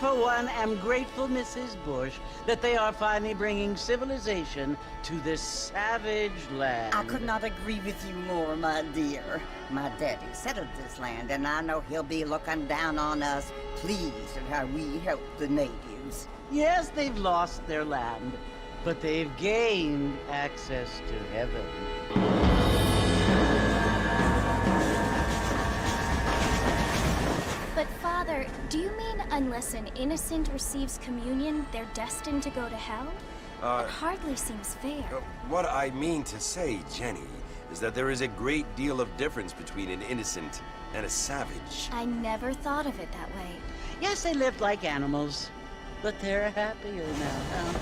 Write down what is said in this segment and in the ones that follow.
For one, am grateful, Mrs. Bush, that they are finally bringing civilization to this savage land. I could not agree with you more, my dear. My daddy settled this land, and I know he'll be looking down on us, pleased at how we help the natives. Yes, they've lost their land, but they've gained access to heaven. But Father, do you mean unless an innocent receives communion, they're destined to go to hell? It hardly seems fair. What I mean to say, Jenny, is that there is a great deal of difference between an innocent and a savage. I never thought of it that way. Yes, they lived like animals, but they're happier now.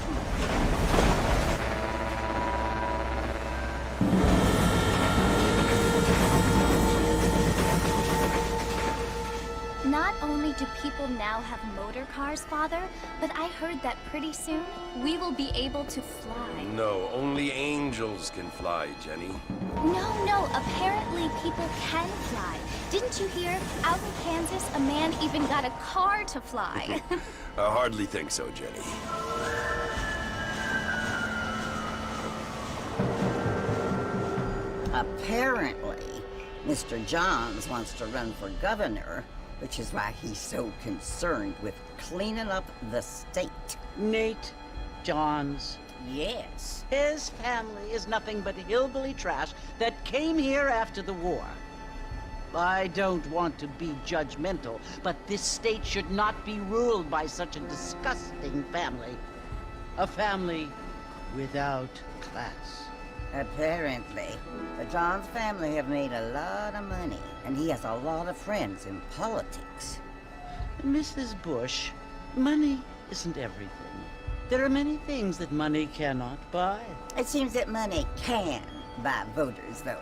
Not only do people now have motor cars, Father, but I heard that pretty soon we will be able to fly. No, only angels can fly, Jenny. No, apparently people can fly. Didn't you hear? Out in Kansas, a man even got a car to fly. I hardly think so, Jenny. Apparently, Mr. Johns wants to run for governor, which is why he's so concerned with cleaning up the state. Nate Johns Yes. His family is nothing but hillbilly trash that came here after the war. I don't want to be judgmental, but this state should not be ruled by such a disgusting family. A family without class. Apparently. John's family have made a lot of money, and he has a lot of friends in politics. Mrs. Bush, money isn't everything. There are many things that money cannot buy. It seems that money can buy voters, though.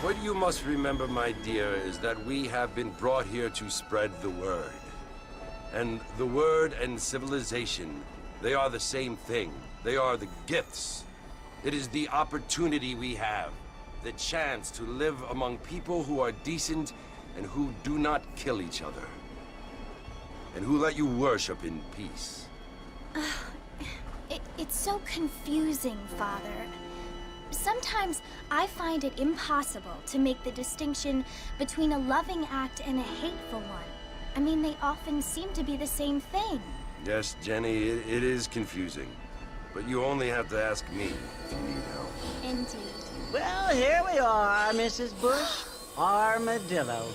What you must remember, my dear, is that we have been brought here to spread the word. And the word and civilization, they are the same thing. They are the gifts. It is the opportunity we have, the chance to live among people who are decent and who do not kill each other, and who let you worship in peace. It's so confusing, Father. Sometimes I find it impossible to make the distinction between a loving act and a hateful one. I mean, they often seem to be the same thing. Yes, Jenny, it is confusing. But you only have to ask me if you need help. Indeed. Well, here we are, Mrs. Bush. Armadillo.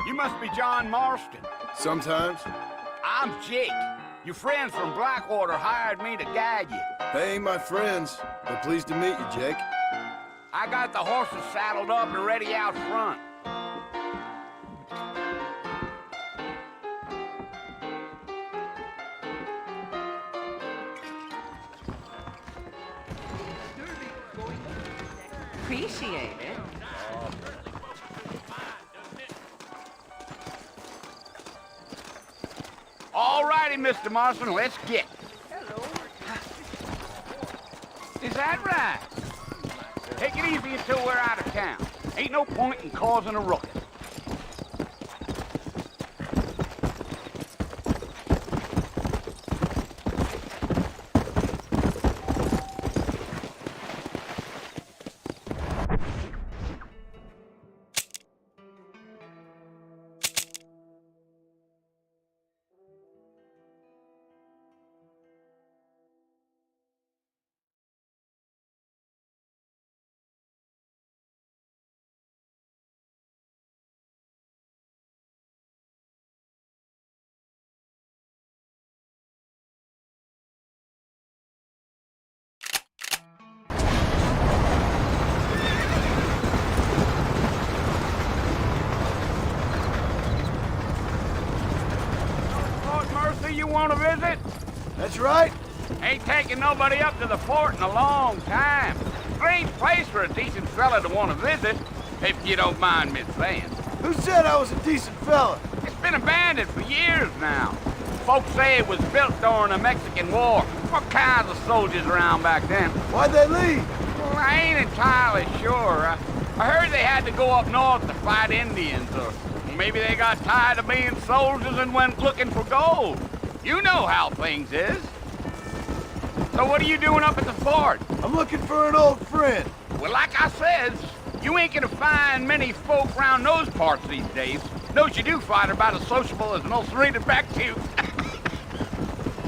You must be John Marston. Sometimes. I'm Jake. Your friends from Blackwater hired me to guide you. They ain't my friends, but pleased to meet you, Jake. I got the horses saddled up and ready out front. Appreciate it. All righty, Mr. Marston, let's get. Hello. Is that right? Take it easy until we're out of town. Ain't no point in causing a ruckus. You want to visit? That's right. Ain't taking nobody up to the fort in a long time. Strange place for a decent fella to want to visit, if you don't mind me saying. Who said I was a decent fella? It's been abandoned for years now. Folks say it was built during the Mexican War. What kinds of soldiers around back then? Why'd they leave? Well, I ain't entirely sure. I heard they had to go up north to fight Indians, or maybe they got tired of being soldiers and went looking for gold. You know how things is. So what are you doing up at the fort? I'm looking for an old friend. Well, like I said, you ain't gonna find many folk around those parts these days. Those you do find are about as sociable as most reading back to.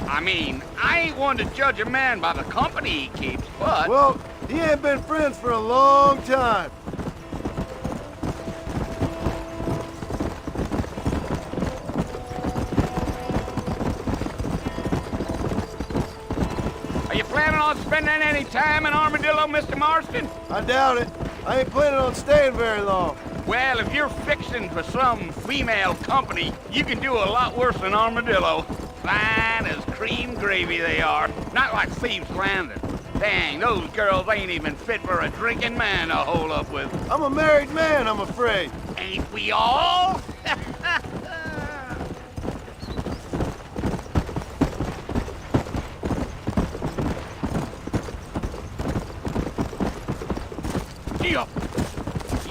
I mean, I ain't one to judge a man by the company he keeps, but... Well, he ain't been friends for a long time. Are you planning on spending any time in Armadillo, Mr. Marston? I doubt it. I I ain't planning on staying very long. Well, if you're fixing for some female company, you can do a lot worse than Armadillo. Fine as cream gravy they are. Not like Thieves Landing. Dang, those girls ain't even fit for a drinking man to hole up with. I'm a married man, I'm afraid. Ain't we all?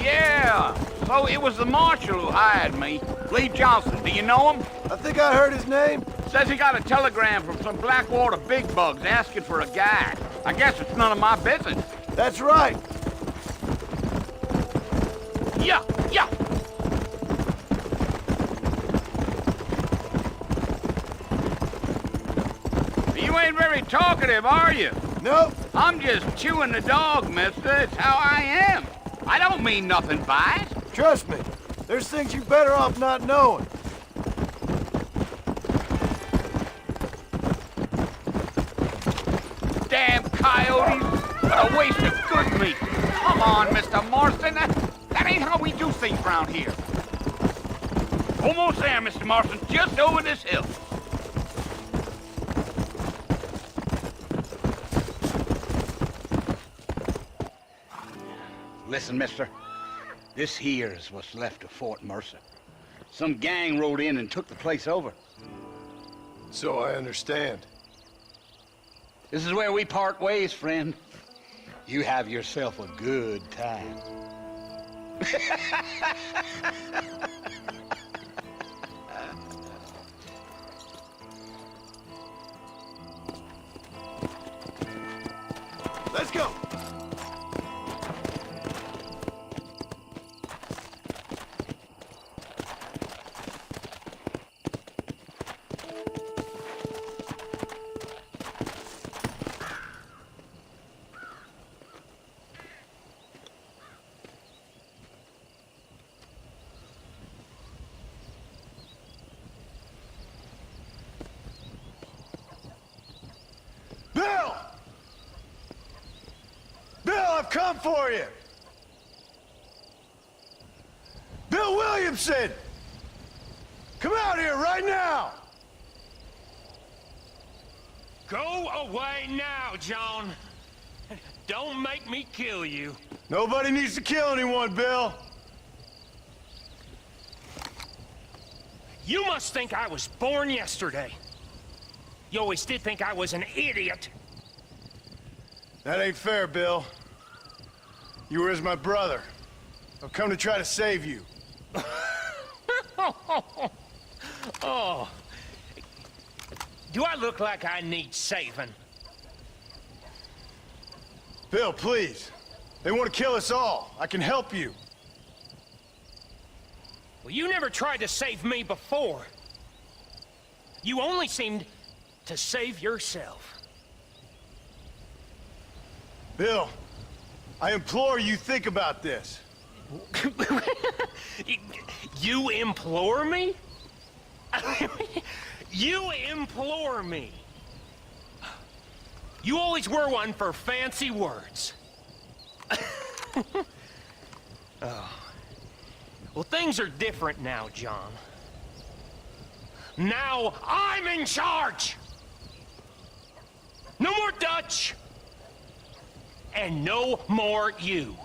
Yeah, so it was the marshal who hired me. Lee Johnson, do you know him? I think I heard his name. Says he got a telegram from some Blackwater big bugs asking for a guy. I guess it's none of my business. That's right. Yeah. You ain't very talkative, are you? Nope. I'm just chewing the dog, mister. It's how I am. I don't mean nothing by it. Trust me. There's things you better off not knowing. Damn coyotes. What a waste of good meat. Come on, Mr. Marston. That ain't how we do things around here. Almost there, Mr. Marston. Just over this hill. Listen, mister. This here's what's left of Fort Mercer. Some gang rode in and took the place over. So I understand. This is where we part ways, friend. You have yourself a good time. Let's go. Bill! Bill, I've come for you! Bill Williamson! Come out here right now! Go away now, John. Don't make me kill you. Nobody needs to kill anyone, Bill. You must think I was born yesterday. You always did think I was an idiot. That ain't fair, Bill. You were as my brother. I've come to try to save you. Oh. Do I look like I need saving? Bill, please. They want to kill us all. I can help you. Well, you never tried to save me before. You only seemed to save yourself. Bill, I implore you think about this. You implore me? You implore me? You always were one for fancy words. Oh. Well, things are different now, John. Now I'm in charge! No more Dutch! And no more you.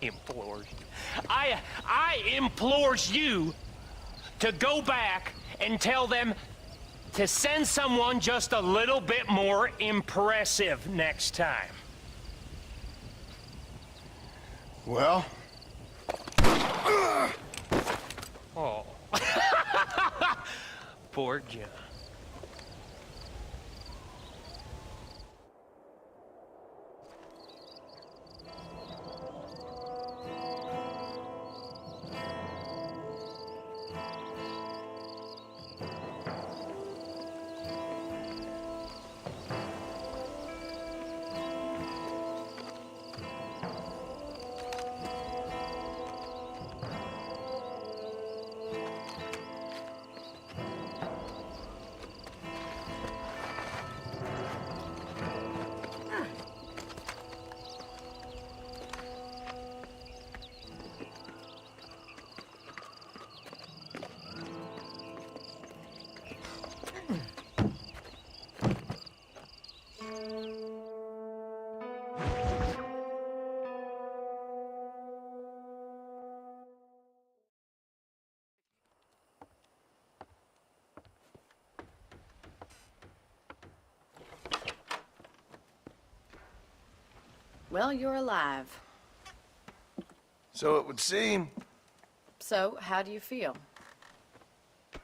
Implores. I implores you to go back and tell them to send someone just a little bit more impressive next time. Well? Oh. Poor John. Well, you're alive. So it would seem. So, how do you feel?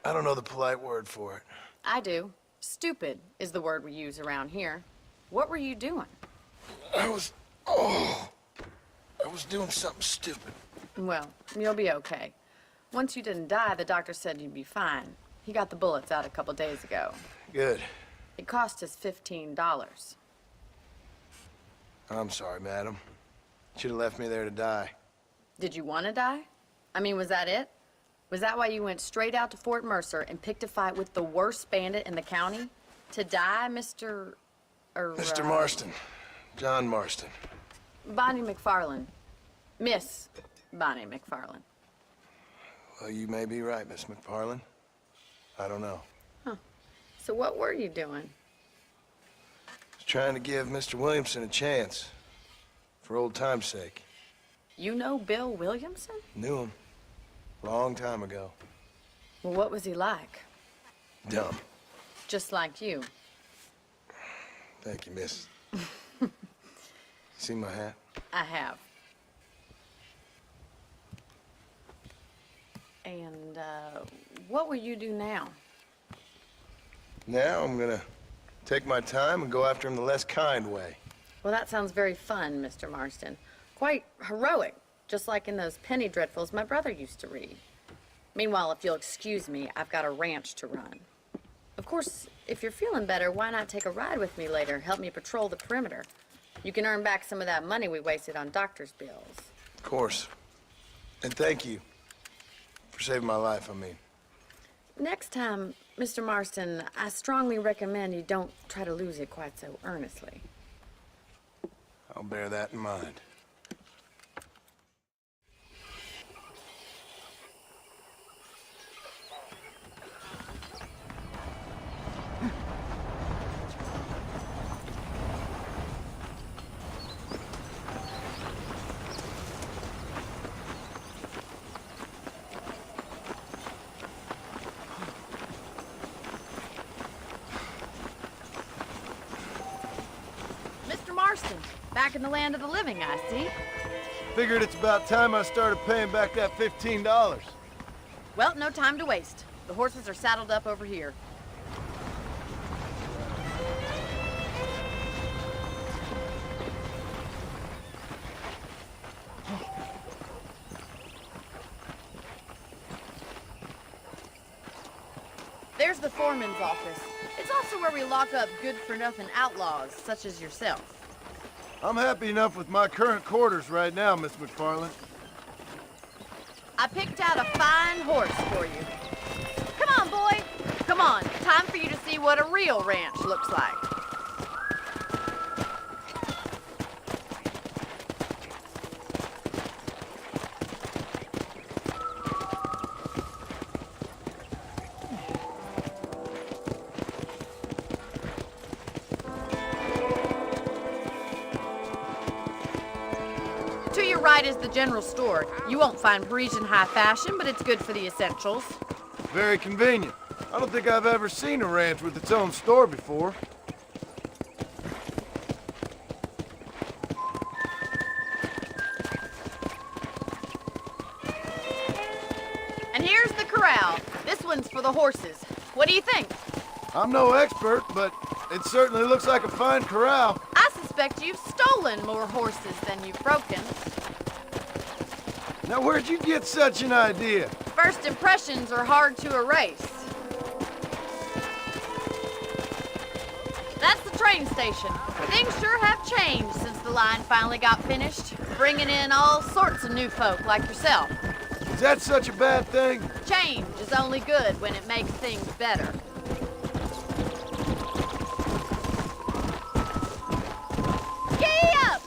I don't know the polite word for it. I do. Stupid is the word we use around here. What were you doing? I was doing something stupid. Well, you'll be okay. Once you didn't die, the doctor said you'd be fine. He got the bullets out a couple days ago. Good. It cost us $15. I'm sorry, madam. Should have left me there to die. Did you want to die? I mean, was that it? Was that why you went straight out to Fort Mercer and picked a fight with the worst bandit in the county? To die, Mr. Mr. Marston. John Marston. Bonnie McFarland. Miss Bonnie McFarland. Well, you may be right, Miss McFarland. I don't know. So what were you doing? I was trying to give Mr. Williamson a chance. For old time's sake. You know Bill Williamson? Knew him. Long time ago. Well, what was he like? Dumb. Just like you. Thank you, miss. See my hat? I have. And, what will you do now? Now I'm gonna take my time and go after him the less kind way. Well, that sounds very fun, Mr. Marston. Quite heroic, just like in those penny dreadfuls my brother used to read. Meanwhile, if you'll excuse me, I've got a ranch to run. Of course, if you're feeling better, why not take a ride with me later? Help me patrol the perimeter. You can earn back some of that money we wasted on doctor's bills. Of course. And thank you for saving my life, I mean. Next time, Mr. Marston, I strongly recommend you don't try to lose it quite so earnestly. I'll bear that in mind. Mr. Marston, back in the land of the living, I see. Figured it's about time I started paying back that $15. Well, no time to waste. The horses are saddled up over here. There's the foreman's office. It's also where we lock up good-for-nothing outlaws, such as yourself. I'm happy enough with my current quarters right now, Miss McFarland. I picked out a fine horse for you. Come on, boy. Come on. Time for you to see what a real ranch looks like. To your right is the general store. You won't find Parisian high fashion, but it's good for the essentials. Very convenient. I don't think I've ever seen a ranch with its own store before. And here's the corral. This one's for the horses. What do you think? I'm no expert, but it certainly looks like a fine corral. I suspect you've stolen more horses than you've broken. Now, where'd you get such an idea? First impressions are hard to erase. That's the train station. Things sure have changed since the line finally got finished, bringing in all sorts of new folk like yourself. Is that such a bad thing? Change is only good when it makes things better. Giddy up!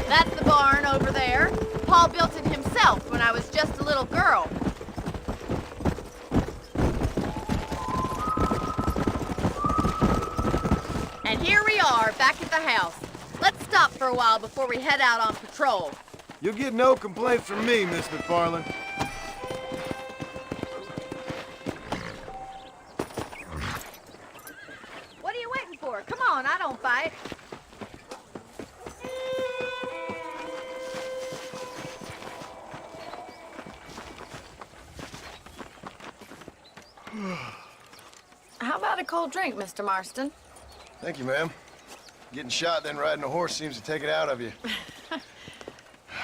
That's the barn over there. Paul built it himself when I was just a little girl. And here we are, back at the house. Let's stop for a while before we head out on patrol. You'll get no complaints from me, Miss McFarland. on, I don't fight. How about a cold drink, Mr. Marston? Thank you, ma'am. Getting shot, then riding a horse seems to take it out of you.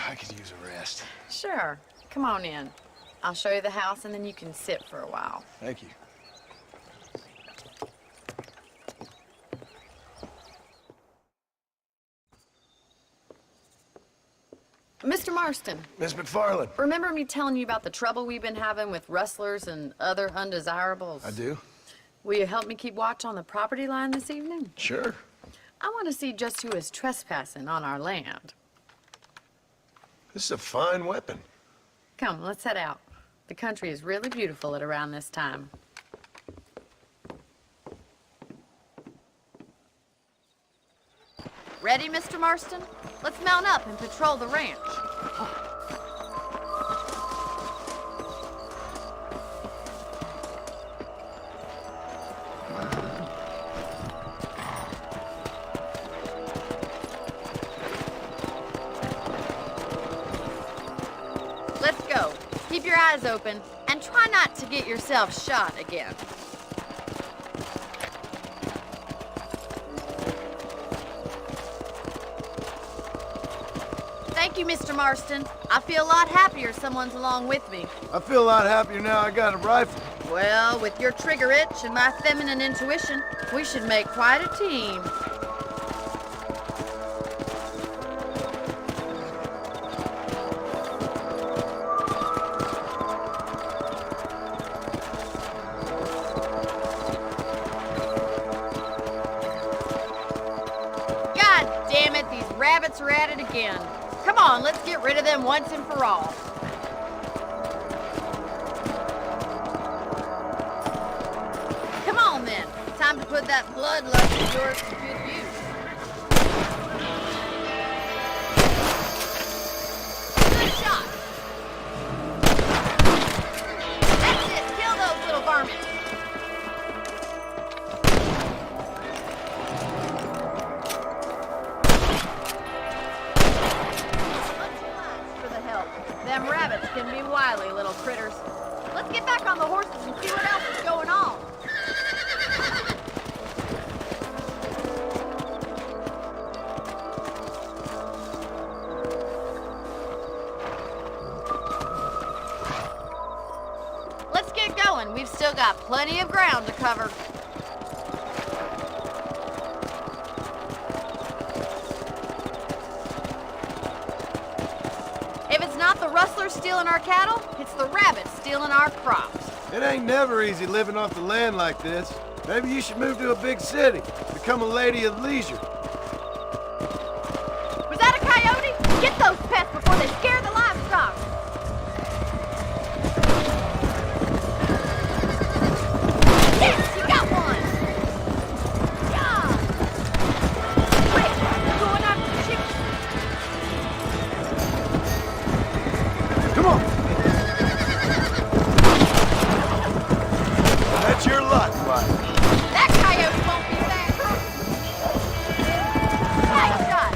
I could use a rest. Sure. Come on in. I'll show you the house, and then you can sit for a while. Thank you. Mr. Marston, Miss McFarland. remember me telling you about the trouble we've been having with rustlers and other undesirables? I do? Will you help me keep watch on the property line this evening? Sure. I want to see just who is trespassing on our land. This is a fine weapon. Come, let's head out. The country is really beautiful at around this time. Ready, Mr. Marston? Let's mount up and patrol the ranch. Let's go. Keep your eyes open and try not to get yourself shot again. Thank you, Mr. Marston. I feel a lot happier someone's along with me. I feel a lot happier now I got a rifle. Well, with your trigger itch and my feminine intuition, we should make quite a team. God damn it, these rabbits are at it again. Come on, let's get rid of them once and for all. Come on then, time to put that bloodlust of yours to good use. Good shot. That's it, kill those little varmints. For the help. Them rabbits can be wily little critters. Let's get back on the horses and see what else is going on. Let's get going. We've still got plenty of ground to cover. If it's not the rustlers stealing our cattle, it's the rabbits stealing our crops. It ain't never easy living off the land like this. Maybe you should move to a big city. Become a lady of leisure. Was that a coyote? Get those pests before they scare the livestock. Yes, you got one. Yeah. Quick, going after the chickens. Come on. That's your luck, Mike. That coyote won't be back. Nice shot.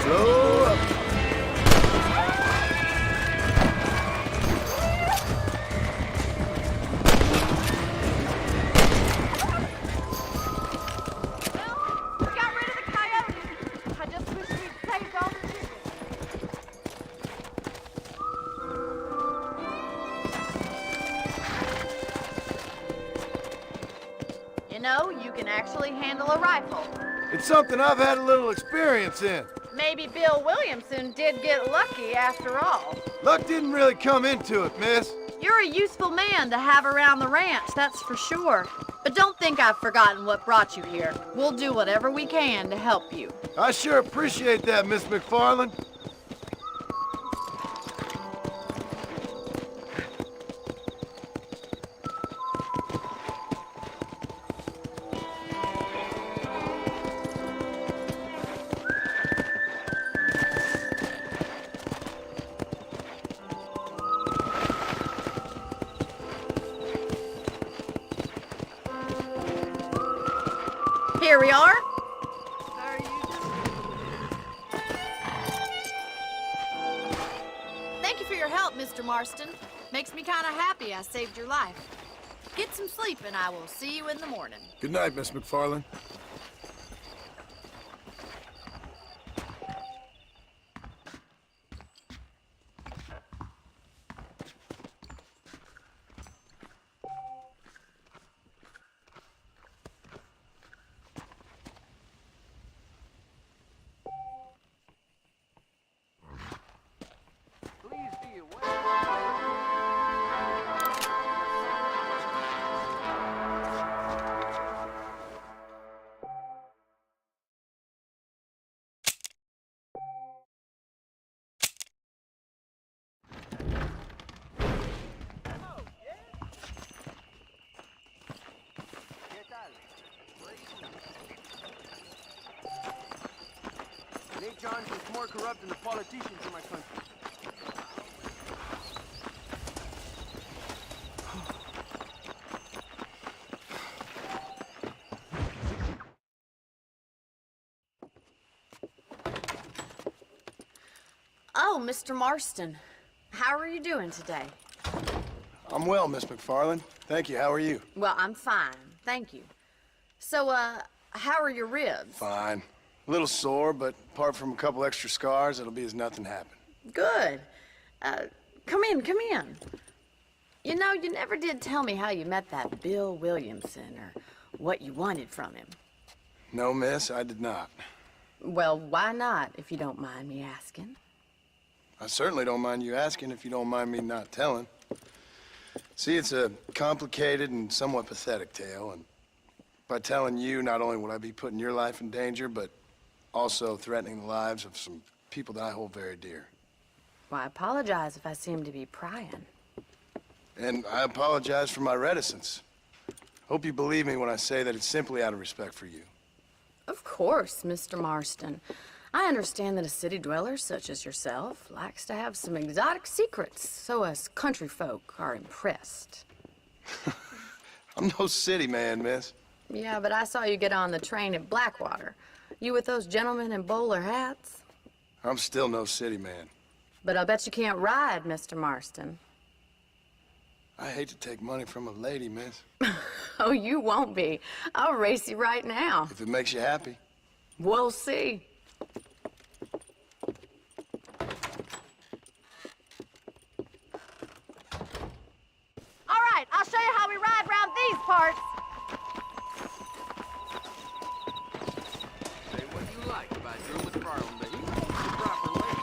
Slow up. Well, we got rid of the coyotes. I just wish we'd saved all the chickens. You know, you can actually handle a rifle. It's something I've had a little experience in. Maybe Bill Williamson did get lucky after all. Luck didn't really come into it, miss. You're a useful man to have around the ranch, that's for sure. But don't think I've forgotten what brought you here. We'll do whatever we can to help you. I sure appreciate that, Miss McFarland. Here we are. How are you doing? Thank you for your help, Mr. Marston. Makes me kind of happy I saved your life. Get some sleep and I will see you in the morning. Good night, Miss McFarland. Nate Johns is more corrupt than the politicians in my country. Oh, Mr. Marston. How are you doing today? I'm well, Miss McFarland. Thank you. How are you? Well, I'm fine. Thank you. So, how are your ribs? Fine. A little sore, but apart from a couple extra scars, it'll be as nothing happened. Good. Come in, come in. You know, you never did tell me how you met that Bill Williamson or what you wanted from him. No, miss, I did not. Well, why not, if you don't mind me asking? I certainly don't mind you asking if you don't mind me not telling. See, it's a complicated and somewhat pathetic tale, and by telling you, not only would I be putting your life in danger, but also threatening the lives of some people that I hold very dear. Well, I apologize if I seem to be prying. And I apologize for my reticence. Hope you believe me when I say that it's simply out of respect for you. Of course, Mr. Marston. I understand that a city dweller such as yourself likes to have some exotic secrets, so us country folk are impressed. I'm no city man, miss. Yeah, but I saw you get on the train at Blackwater. You with those gentlemen in bowler hats? I'm still no city man. But I'll bet you can't ride, Mr. Marston. I hate to take money from a lady, miss. Oh, you won't be. I'll race you right now. If it makes you happy. We'll see. All right, I'll show you how we ride around these parts. Say what you like about Drew McFarland, but he knows the proper way.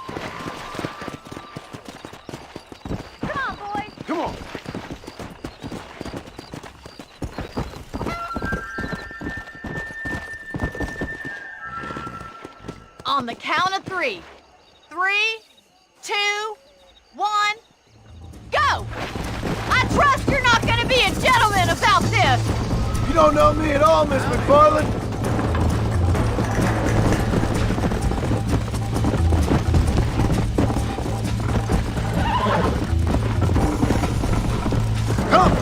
Come on, boys. Come on. On the count of 3. 3, 2, 1, go! I trust you're not gonna be a gentleman about this! You don't know me at all, Miss McFarland. Come!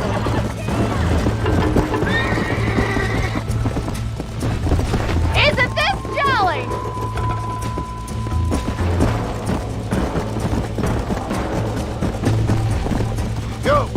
Isn't this jolly? Go!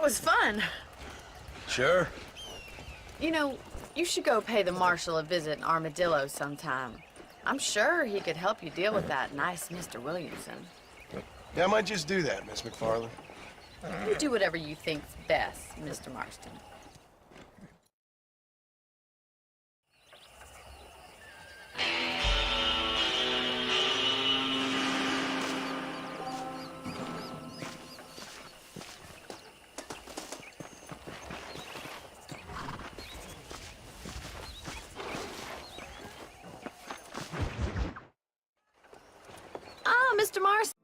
was fun. Sure. You know, you should go pay the Marshal a visit in Armadillo sometime. I'm sure he could help you deal with that nice Mr. Williamson. Yeah, I might just do that, Miss McFarland. You do whatever you think's best, Mr. Marston. Ah, Mr. Marston,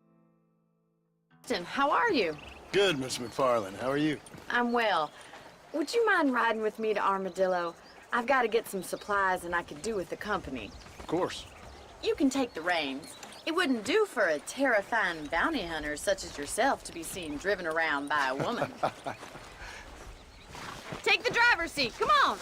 how are you? Good, Miss McFarland. How are you? I'm well. Would you mind riding with me to Armadillo? I've got to get some supplies and I could do with the company. Of course. You can take the reins. It wouldn't do for a terrifying bounty hunter such as yourself to be seen driven around by a woman. Take the driver's seat. Come on.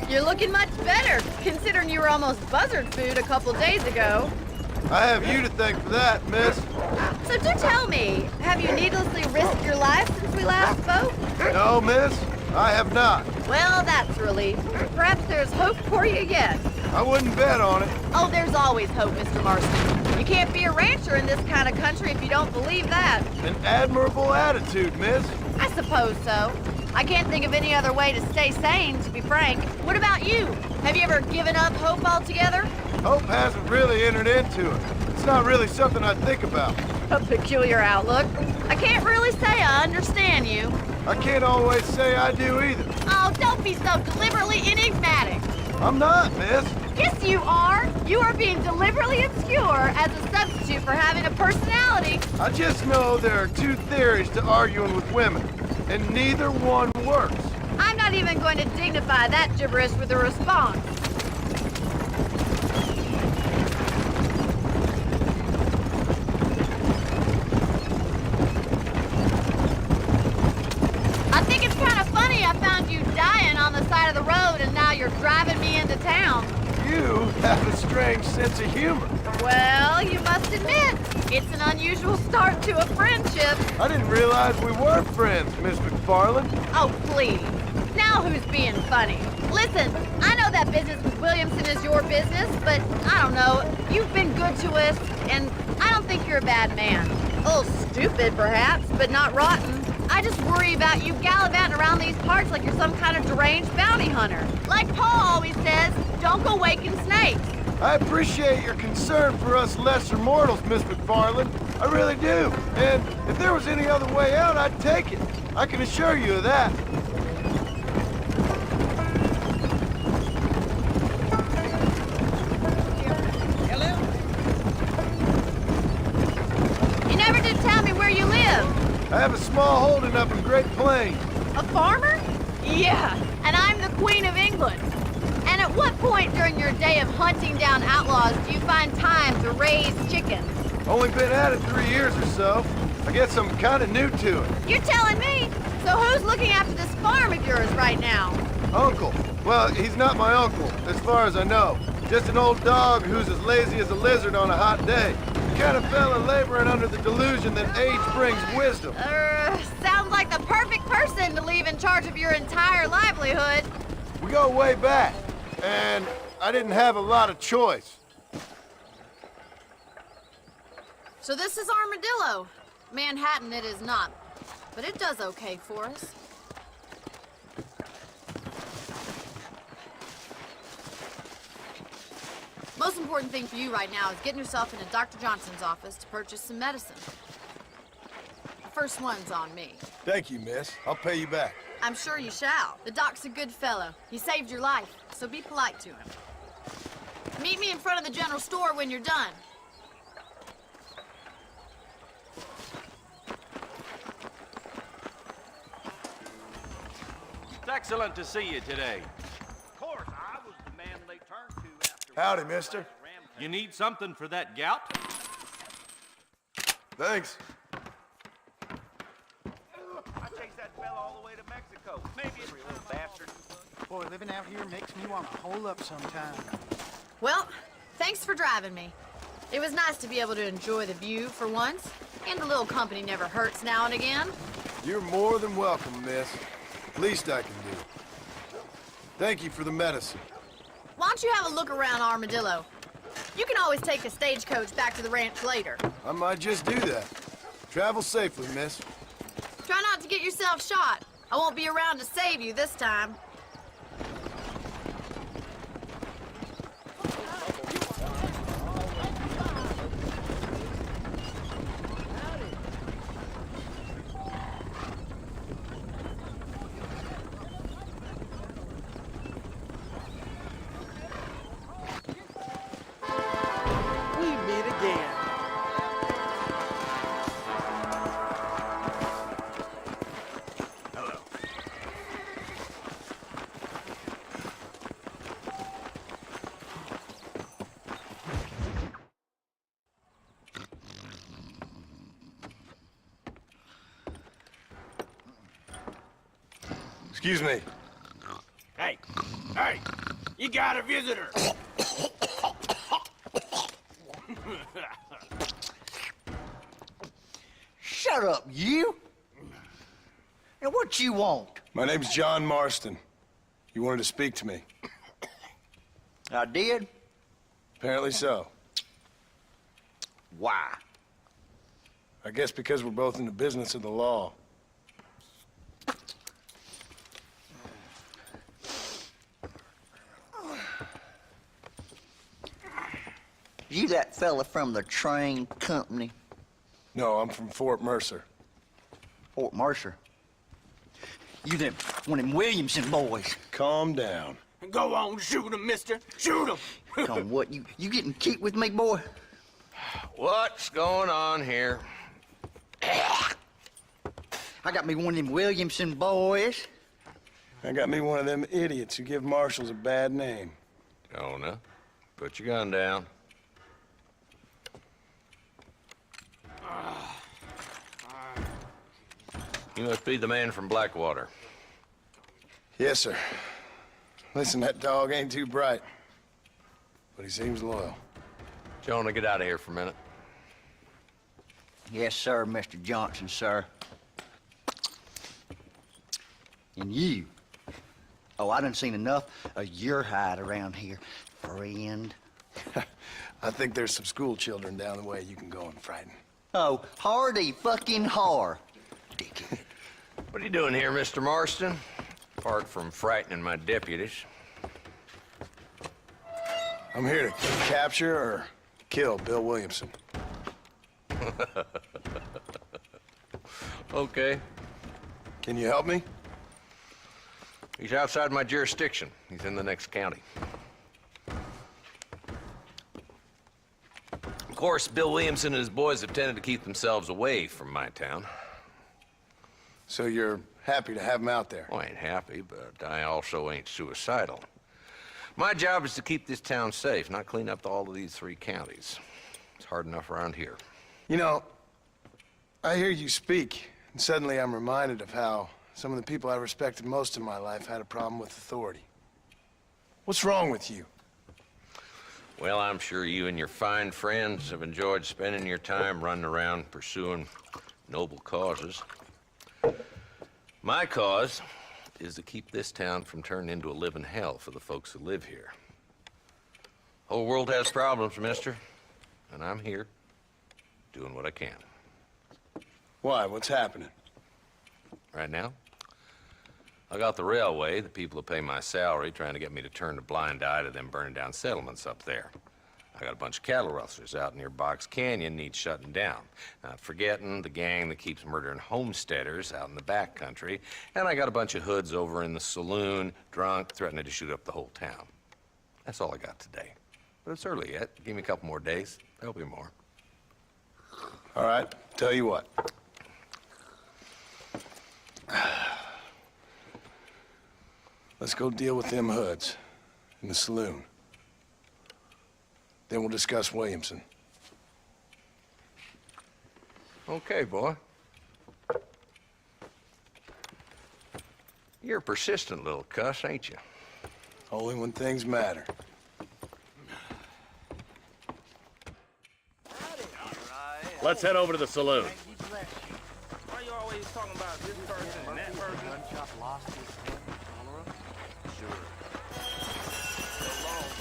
You're looking much better, considering you were almost buzzard food a couple days ago. I have you to thank for that, miss. So do tell me, have you needlessly risked your life since we last spoke? No, miss, I have not. Well, that's a relief. Perhaps there's hope for you yet. I wouldn't bet on it. Oh, there's always hope, Mr. Marston. You can't be a rancher in this kind of country if you don't believe that. An admirable attitude, miss. I suppose so. I can't think of any other way to stay sane, to be frank. What about you? Have you ever given up hope altogether? Hope hasn't really entered into it. It's not really something I think about. A peculiar outlook. I can't really say I understand you. I can't always say I do either. Oh, don't be so deliberately enigmatic. I'm not, miss. Yes, you are. You are being deliberately obscure as a substitute for having a personality. I just know there are two theories to arguing with women, and neither one works. I'm not even going to dignify that gibberish with a response. I think it's kind of funny I found you dying on the side of the road and now you're driving me into town. You have a strange sense of humor. Well, you must admit, it's an unusual start to a friendship. I didn't realize we were friends, Miss McFarland. Oh, please. Now who's being funny? Listen, I know that business with Williamson is your business, but I don't know. You've been good to us, and I don't think you're a bad man. A little stupid, perhaps, but not rotten. I just worry about you gallivanting around these parts like you're some kind of deranged bounty hunter. Like Paul always says, don't go waking snakes. I appreciate your concern for us lesser mortals, Miss McFarland. I really do. And if there was any other way out, I'd take it. I can assure you of that. You never did tell me where you live. I have a small holding up in Great Plains. A farmer? Yeah, and I'm the Queen of England. And at what point during your day of hunting down outlaws do you find time to raise chickens? Only been at it 3 years or so. I guess I'm kind of new to it. You're telling me? So who's looking after this farm of yours right now? Uncle. Well, he's not my uncle, as far as I know. Just an old dog who's as lazy as a lizard on a hot day. The kind of fella laboring under the delusion that age brings wisdom. Sounds like the perfect person to leave in charge of your entire livelihood. We go way back, and I didn't have a lot of choice. So this is Armadillo. Manhattan it is not, but it does okay for us. Most important thing for you right now is getting yourself into Dr. Johnson's office to purchase some medicine. The first one's on me. Thank you, miss. I'll pay you back. I'm sure you shall. The doc's a good fellow. He saved your life, so be polite to him. Meet me in front of the general store when you're done. It's excellent to see you today. Of course, I was the man they turned to after... Howdy, mister. You need something for that gout? Thanks. I chased that fella all the way to Mexico. Maybe it's free little bastard. Boy, living out here makes me want to hole up sometime. Well, thanks for driving me. It was nice to be able to enjoy the view for once, and a little company never hurts now and again. You're more than welcome, miss. Least I can do. Thank you for the medicine. Why don't you have a look around Armadillo? You can always take a stagecoach back to the ranch later. I might just do that. Travel safely, miss. Try not to get yourself shot. I won't be around to save you this time. Excuse me. Hey, you got a visitor. Shut up, you! And what you want? My name's John Marston. You wanted to speak to me. I did? Apparently so. Why? I guess because we're both in the business of the law. You that fella from the train company? No, I'm from Fort Mercer. Fort Mercer? You them, one of them Williamson boys. Calm down. Go on, shoot him, mister. Shoot him. Come on, what, you getting kicked with me, boy? What's going on here? I got me one of them Williamson boys. I got me one of them idiots who give marshals a bad name. Jonah, put your gun down. You must be the man from Blackwater. Yes, sir. Listen, that dog ain't too bright, but he seems loyal. Jonah, get out of here for a minute. Yes, sir, Mr. Johnson, sir. And you. Oh, I done seen enough of your hide around here, friend. I think there's some school children down the way you can go and frighten. Oh, hardy fucking har. Dickhead. What are you doing here, Mr. Marston? Apart from frightening my deputies. I'm here to capture or kill Bill Williamson. Okay. Can you help me? He's outside my jurisdiction. He's in the next county. Of course, Bill Williamson and his boys have tended to keep themselves away from my town. So you're happy to have him out there? Well, I ain't happy, but I also ain't suicidal. My job is to keep this town safe, not clean up all of these 3 counties. It's hard enough around here. You know, I hear you speak, and suddenly I'm reminded of how some of the people I respected most in my life had a problem with authority. What's wrong with you? Well, I'm sure you and your fine friends have enjoyed spending your time running around pursuing noble causes. My cause is to keep this town from turning into a living hell for the folks who live here. Whole world has problems, mister, and I'm here doing what I can. Why? What's happening? Right now, I got the railway, the people who pay my salary, trying to get me to turn a blind eye to them burning down settlements up there. I got a bunch of cattle rustlers out near Box Canyon needs shutting down. Not forgetting the gang that keeps murdering homesteaders out in the back country. And I got a bunch of hoods over in the saloon, drunk, threatening to shoot up the whole town. That's all I got today. But it's early yet. Give me a couple more days. There'll be more. All right, tell you what. Let's go deal with them hoods in the saloon. Then we'll discuss Williamson. Okay, boy. You're a persistent little cuss, ain't you? Only when things matter. Let's head over to the saloon. Why you always talking about this person and that person?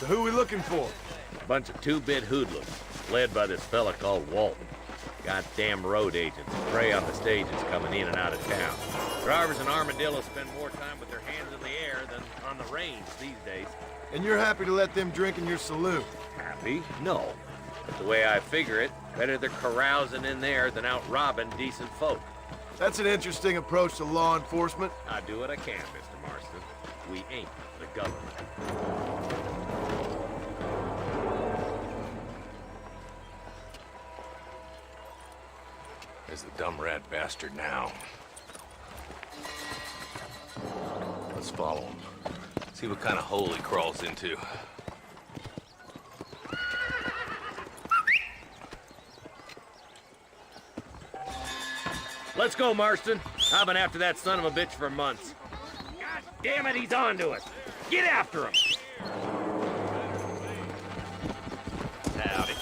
So who we looking for? A bunch of two-bit hoodlums, led by this fella called Walton. Goddamn road agents prey on the stages coming in and out of town. Drivers in Armadillo spend more time with their hands in the air than on the range these days. And you're happy to let them drink in your saloon? Happy? No. But the way I figure it, better they're carousing in there than out robbing decent folk. That's an interesting approach to law enforcement. I do what I can, Mr. Marston. We ain't the government. There's the dumb rat bastard now. Let's follow him. See what kind of hole he crawls into. Let's go, Marston. I've been after that son of a bitch for months. God damn it, he's on to us. Get after him. Howdy.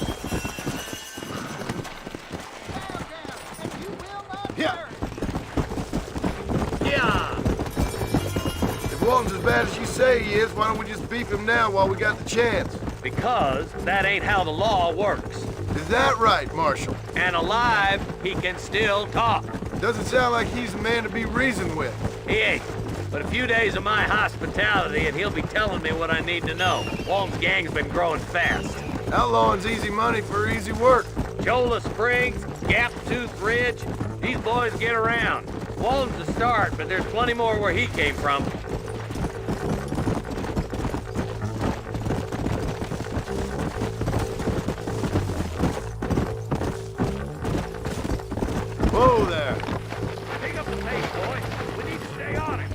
Yeah. Yeah. If Walton's as bad as you say he is, why don't we just beef him now while we got the chance? Because that ain't how the law works. Is that right, Marshal? And alive, he can still talk. Doesn't sound like he's a man to be reasoned with. He ain't. But a few days of my hospitality and he'll be telling me what I need to know. Walton's gang's been growing fast. Outlawing's easy money for easy work. Cholla Springs, Gap Tooth Ridge, these boys get around. Walton's the start, but there's plenty more where he came from. Whoa there. Pick up the pace, boy. We need to stay on him.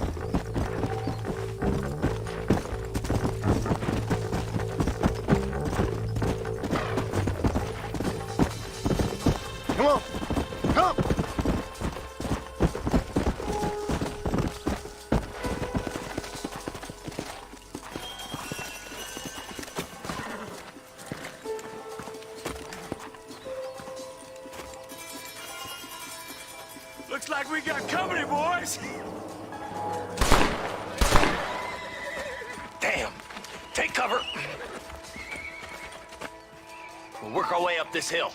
Come on. Come. Looks like we got company, boys. Damn! Take cover! We'll work our way up this hill.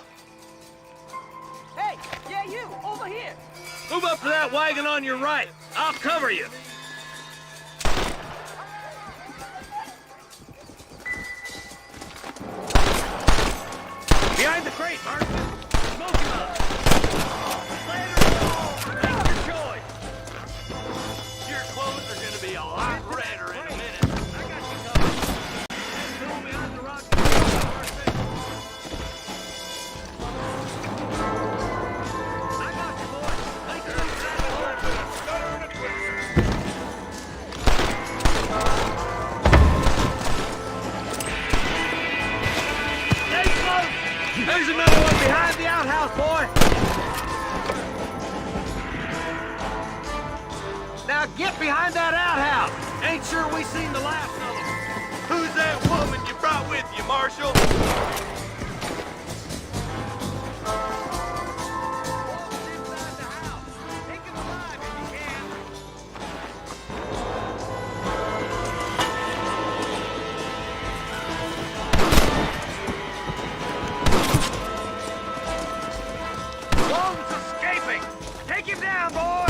Hey, yeah, you, over here. Move up to that wagon on your right. I'll cover you. Behind the crate, Marston. Smoke him up. Make your choice. Your clothes are gonna be a lot redder in a minute. I got you covered. Throw me on the rock. Marston. I got you, boy. Make sure you grab it Stay close. There's another one behind the outhouse, boy. Now get behind that outhouse. Ain't sure we seen the last of them. Who's that woman you brought with you, Marshal? Inside the house. Take him alive if you can. Walton's escaping. Take him down, boy.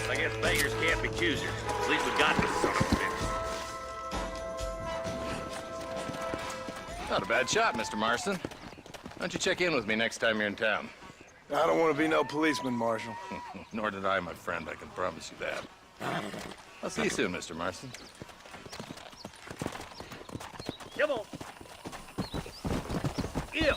I guess beggars can't be choosers. At least we got this son of a bitch. Not a bad shot, Mr. Marston. Why don't you check in with me next time you're in town? I don't want to be no policeman, Marshal. Nor did I, my friend. I can promise you that. I'll see you soon, Mr. Marston. Come on. Ew.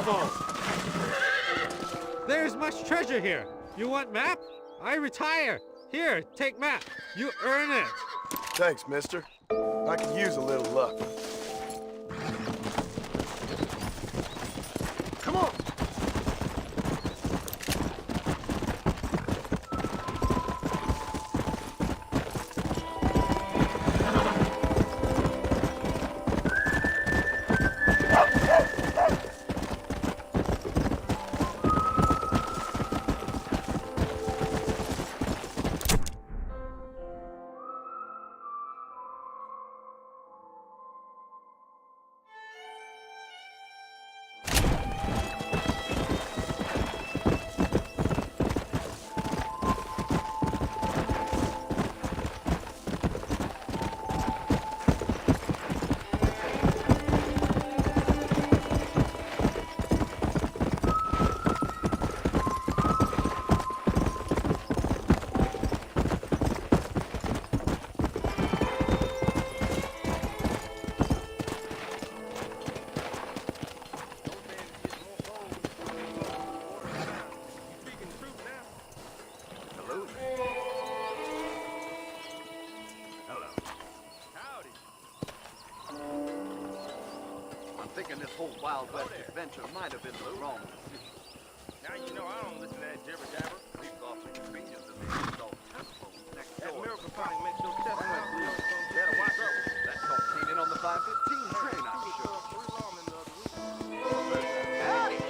careful! There's much treasure here. You want map? I retire. Here, take map. You earn it. Thanks, mister. I could use a little luck. Come on! Thinking this whole Wild West adventure might have been the wrong decision. Now you know I don't listen to that jibber jabber. Leaves off the convenience of the installed telephone next That door. miracle tonic makes your chest run blue. Better watch out. That talk came in on the 515 train, I'm sure. Howdy! A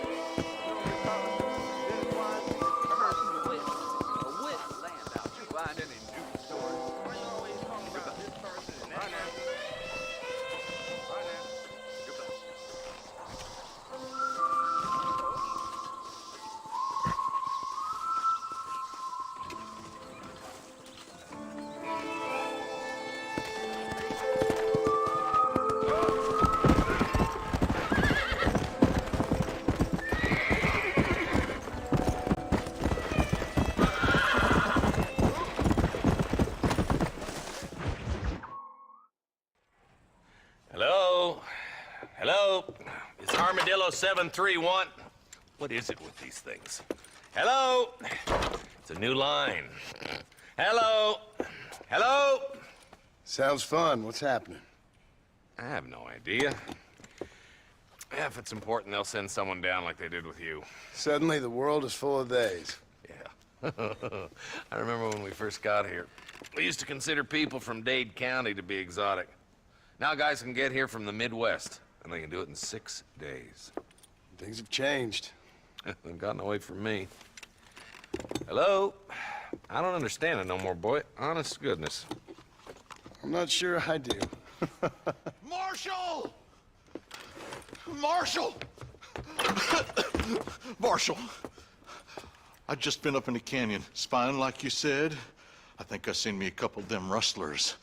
wit land out. You find any news stories? Why you always talking about this person and that person? Hello? Hello? It's Armadillo 731. What is it with these things? Hello? It's a new line. Hello? Hello? Sounds fun. What's happening? I have no idea. Yeah, if it's important, they'll send someone down like they did with you. Suddenly, the world is full of days. Yeah. I remember when we first got here. We used to consider people from Dade County to be exotic. Now guys can get here from the Midwest, and they can do it in 6 days. Things have changed. They've gotten away from me. Hello? I don't understand it no more, boy. Honest to goodness. I'm not sure I do. Marshal! Marshal! Marshal, I've just been up in the canyon, spying like you said. I think I seen me a couple of them rustlers.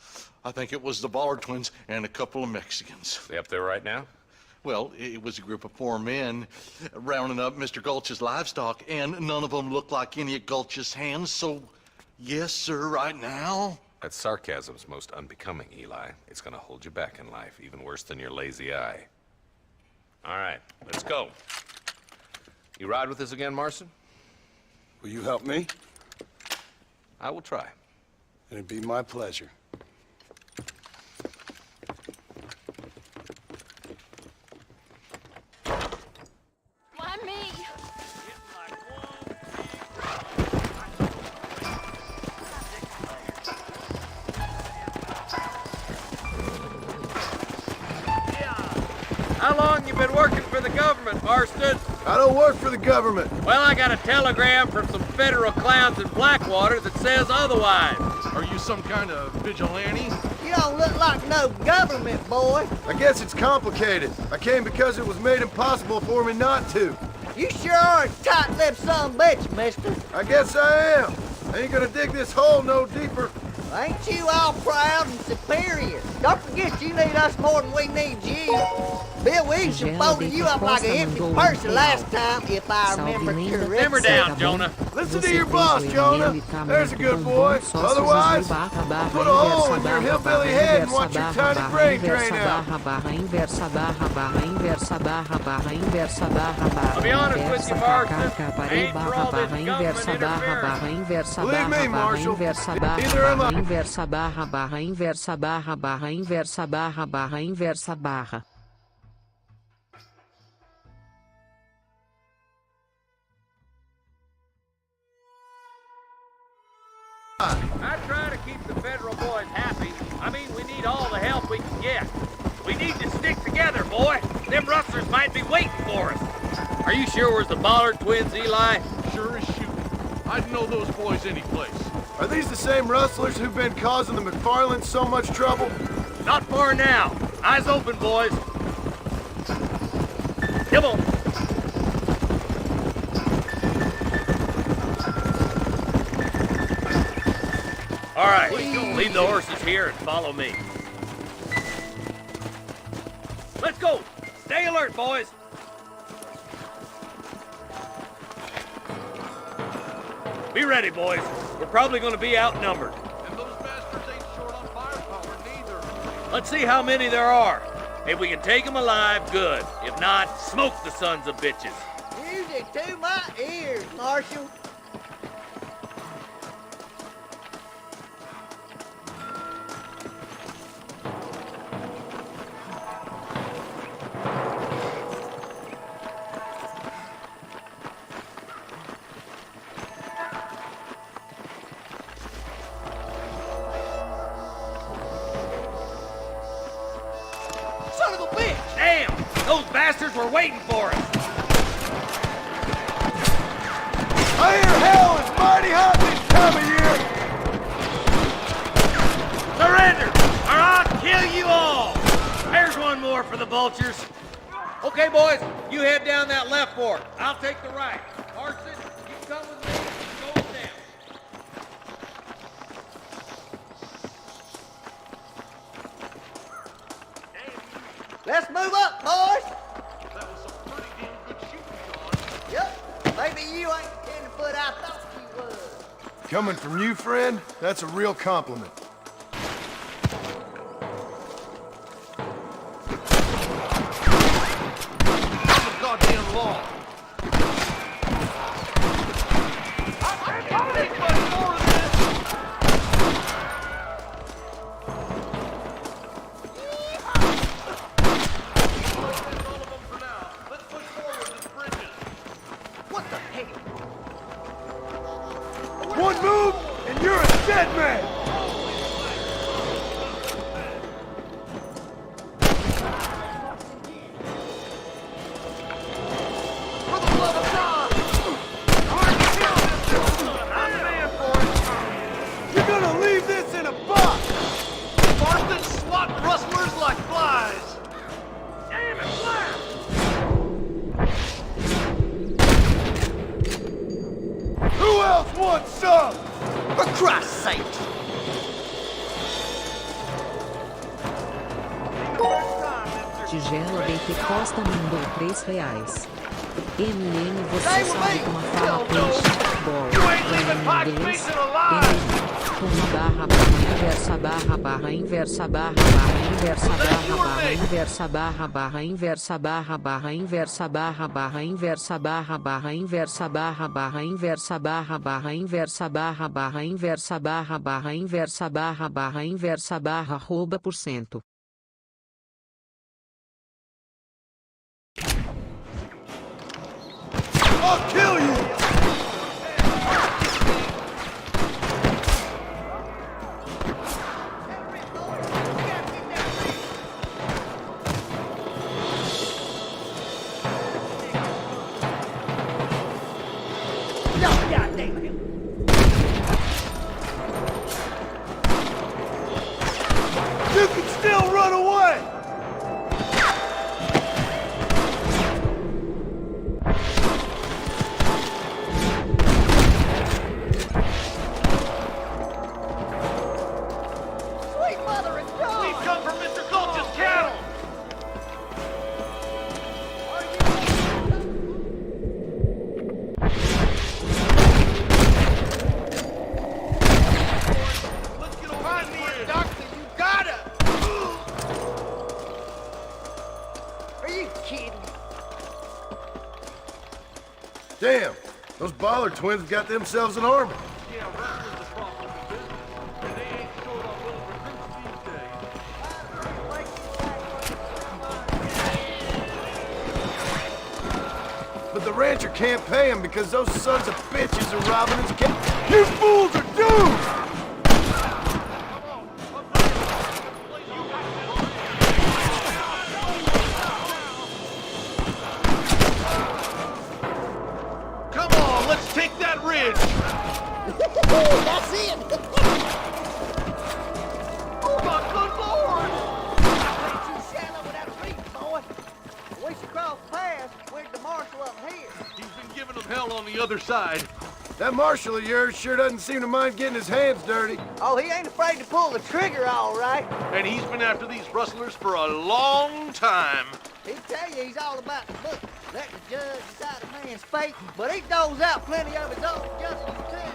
I think it was the Ballard twins and a couple of Mexicans. They up there right now? Well, it was a group of 4 men rounding up Mr. Gulch's livestock, and none of them looked like any of Gulch's hands, so yes, sir, right now. That sarcasm's most unbecoming, Eli. It's gonna hold you back in life, even worse than your lazy eye. All right, let's go. You ride with us again, Marston? Will you help me? I will try. It'd be my pleasure. Why me? How long you been working for the government, Marston? I don't work for the government. Well, I got a telegram from some federal clowns in Blackwater that says otherwise. Are you some kind of vigilante? You don't look like no government, boy. I guess it's complicated. I came because it was made impossible for me not to. You sure are a tight-lipped son of a bitch, mister. I guess I am. I ain't gonna dig this hole no deeper. Ain't you all proud and superior? Don't forget you need us more than we need you. Bill Wilson folded you up like an empty person last time, if I remember correctly. Simmer down, Jonah. Listen to your boss, Jonah. There's a good boy. Otherwise, I'll put a hole in your hillbilly head and watch your tiny brain drain out. I'll be honest with you, Marston. I ain't for all this government interference. Believe me, Marshal. Neither am I. Inversa barra barra inversa barra barra inversa barra barra inversa barra. I try to keep the federal boys happy. I mean, we need all the help we can get. We need to stick together, boy. Them rustlers might be waiting for us. Are you sure it was the Bollard twins, Eli? Sure as shooting. I'd know those boys any place. Are these the same rustlers who've been causing the McFarlands so much trouble? Not far now. Eyes open, boys. Come on. All right, leave the horses here and follow me. Let's go. Stay alert, boys. Be ready, boys. We're probably going to be outnumbered. And those bastards ain't short on firepower, neither. Let's see how many there are. If we can take them alive, good. If not, smoke the sons of bitches. Music to my ears, Marshal. Son of a bitch! Damn! Those bastards were waiting for us! I hear hell is mighty hot this time of year! Surrender, or I'll kill you all! There's one more for the vultures. Okay, boys, you head down that left fork. I'll take the right. Marston, you come with me. Go down. Let's move up, boys. That was some pretty damn good shooting, John. Yep. Maybe you ain't the tenderfoot I thought you was. Coming from you, friend, that's a real compliment. That's the goddamn law. One move, and you're a dead man! For the love of God! I'm a man for it! You're gonna leave this in a box! Marston swat rustlers like flies! Damn it, Black! Who else wants some? For Christ's sake! Tigela BT Costa mandou R$3. MM, você sabe como fala peixe, bola, inglês, uma barra inversa barra barra inversa barra barra inversa barra barra inversa barra barra inversa barra barra inversa barra barra inversa barra barra inversa barra barra inversa barra barra inversa barra barra inversa barra barra inversa barra arroba %. I'll kill you! You can still run away! Baller twins got themselves an army. Yeah, wrestlers are profitable business, and they ain't short on willing recruits these days. But the rancher can't pay him because those sons of bitches are robbing his camp. You fools are doomed! Come on, let's take that ridge! That's it! Oh my good lord! Ain't too shallow without reach, boy. We should cross paths. Where's the marshal up here? He's been giving them hell on the other side. That marshal of yours sure doesn't seem to mind getting his hands dirty. Oh, he ain't afraid to pull the trigger, all right. And he's been after these rustlers for a long time. He'd tell you he's all about the book. Let the judge decide a man's fate, but he doles out plenty of his own justice, too.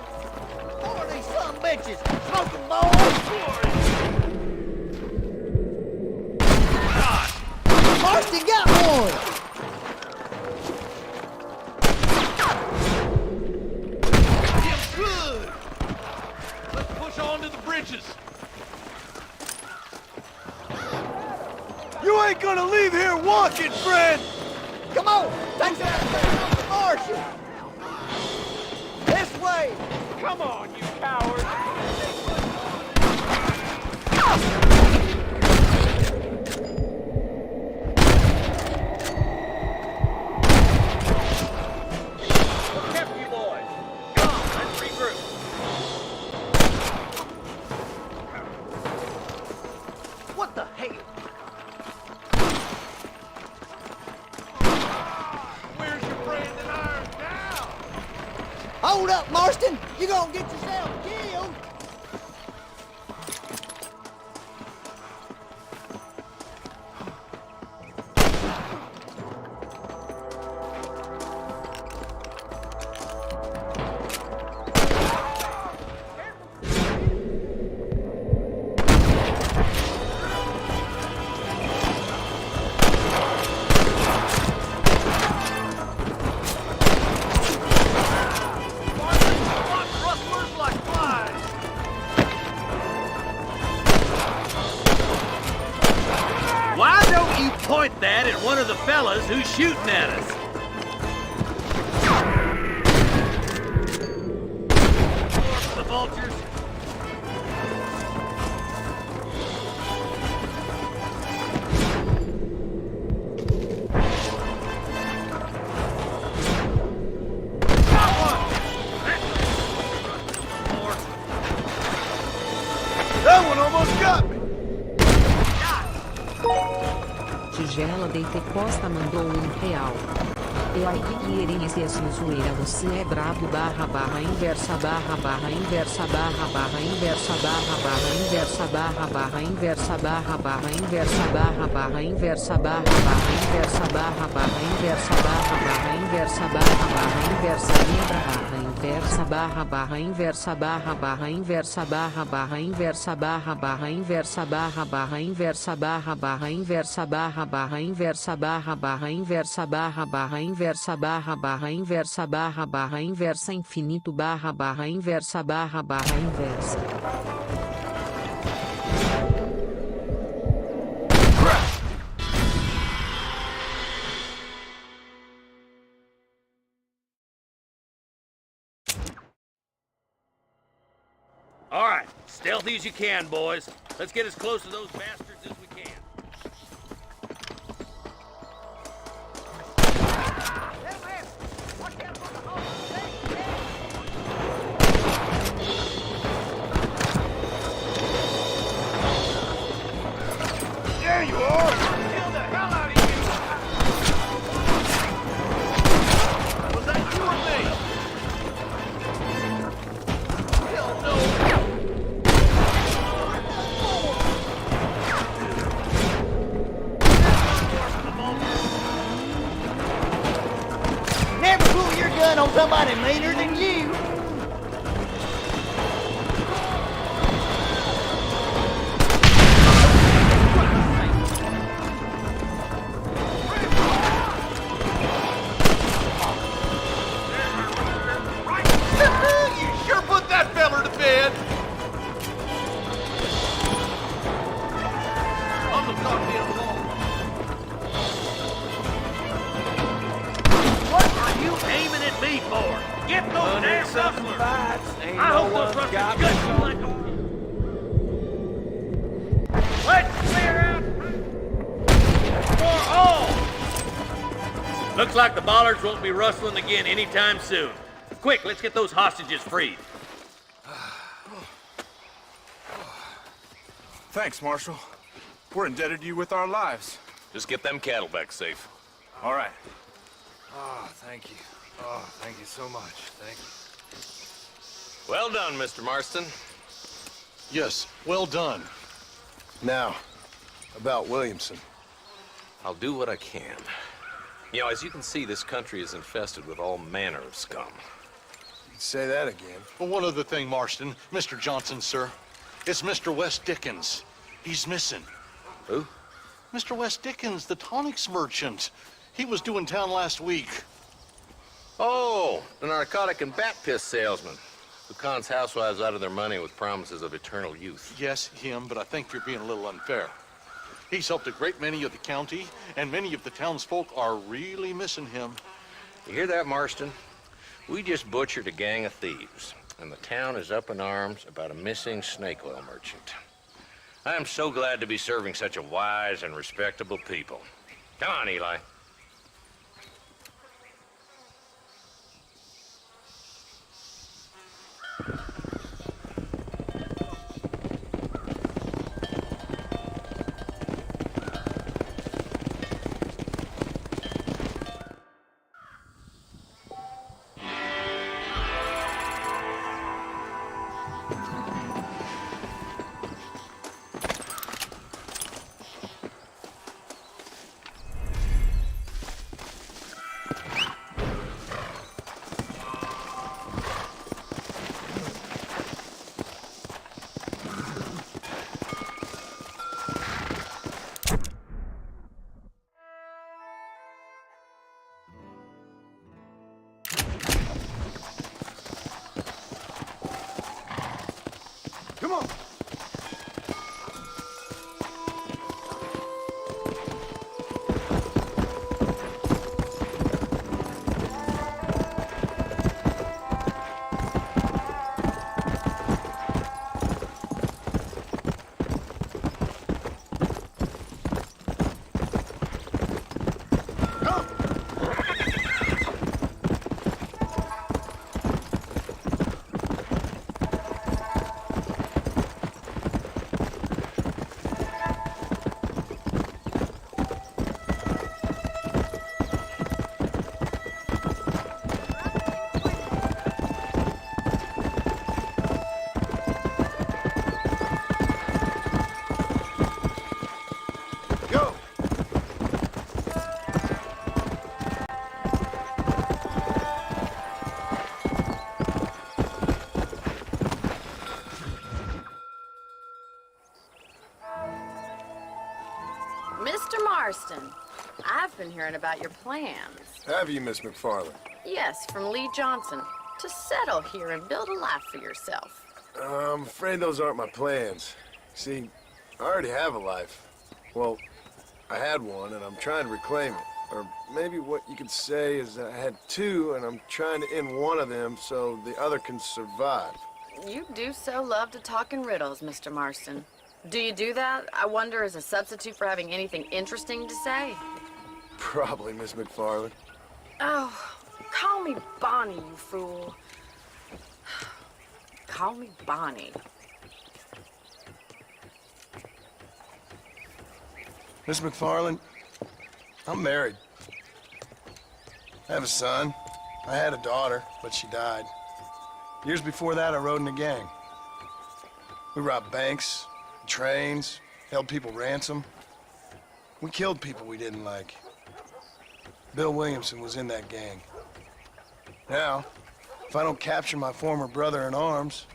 More of these son of bitches. Smoking boys. Marston got one. Good. Let's push on to the bridges. You ain't gonna leave here walking, friend! Come on, take that thing off the marshal. This way. Come on, you coward! What kept you boys? Come on, let's regroup. What the hell? Where's your brand and iron now? Hold up, Marston. You gonna get yourself killed. Rustlers like flies. Why don't you point that at one of the fellas who's shooting at us? The vultures. That one almost got me! Tigela Deitecosta mandou R$1. Eu aqui queria assim zoeira, você é brabo barra inversa barra inversa barra inversa barra inversa barra inversa barra inversa barra inversa barra inversa barra inversa barra inversa barra inversa inversa barra inversa barra inversa barra inversa barra inversa barra inversa barra inversa barra inversa barra inversa barra inversa barra inversa infinito barra inversa barra inversa. All right, stealthy as you can, boys. Let's get as close to those bastards as we can. There you are! Kill the hell out of you! Was that you or me? Hell no! Choke those rusters good like a... Let's clear out for all! Looks like the bollards won't be rustling again anytime soon. Quick, let's get those hostages freed. Thanks, Marshal. We're indebted to you with our lives. Just get them cattle back safe. All right. Oh, thank you. Oh, thank you so much. Thank you. Well done, Mr. Marston. Yes, well done. Now, about Williamson. I'll do what I can. You know, as you can see, this country is infested with all manner of scum. Say that again. Well, one other thing, Marston. Mr. Johnson, sir. It's Mr. Wes Dickens. He's missing. Who? Mr. Wes Dickens, the tonics merchant. He was due in town last week. Oh, the narcotic and bat piss salesman who cons housewives out of their money with promises of eternal youth. Yes, him, but I think you're being a little unfair. He's helped a great many of the county, and many of the townsfolk are really missing him. You hear that, Marston? We just butchered a gang of thieves, and the town is up in arms about a missing snake oil merchant. I am so glad to be serving such a wise and respectable people. Come on, Eli. Come on. Mr. Marston, I've been hearing about your plans. Have you, Miss McFarland? Yes, from Lee Johnson. To settle here and build a life for yourself. I'm afraid those aren't my plans. See, I already have a life. Well, I had one, and I'm trying to reclaim it. Or maybe what you could say is that I had two, and I'm trying to end one of them so the other can survive. You do so love to talk in riddles, Mr. Marston. Do you do that, I wonder, as a substitute for having anything interesting to say? Probably, Miss McFarland. Oh, call me Bonnie, you fool. Call me Bonnie. Miss McFarland, I'm married. I have a son. I had a daughter, but she died. Years before that, I rode in a gang. We robbed banks, trains, held people ransom. We killed people we didn't like. Bill Williamson was in that gang. Now, if I don't capture my former brother in arms,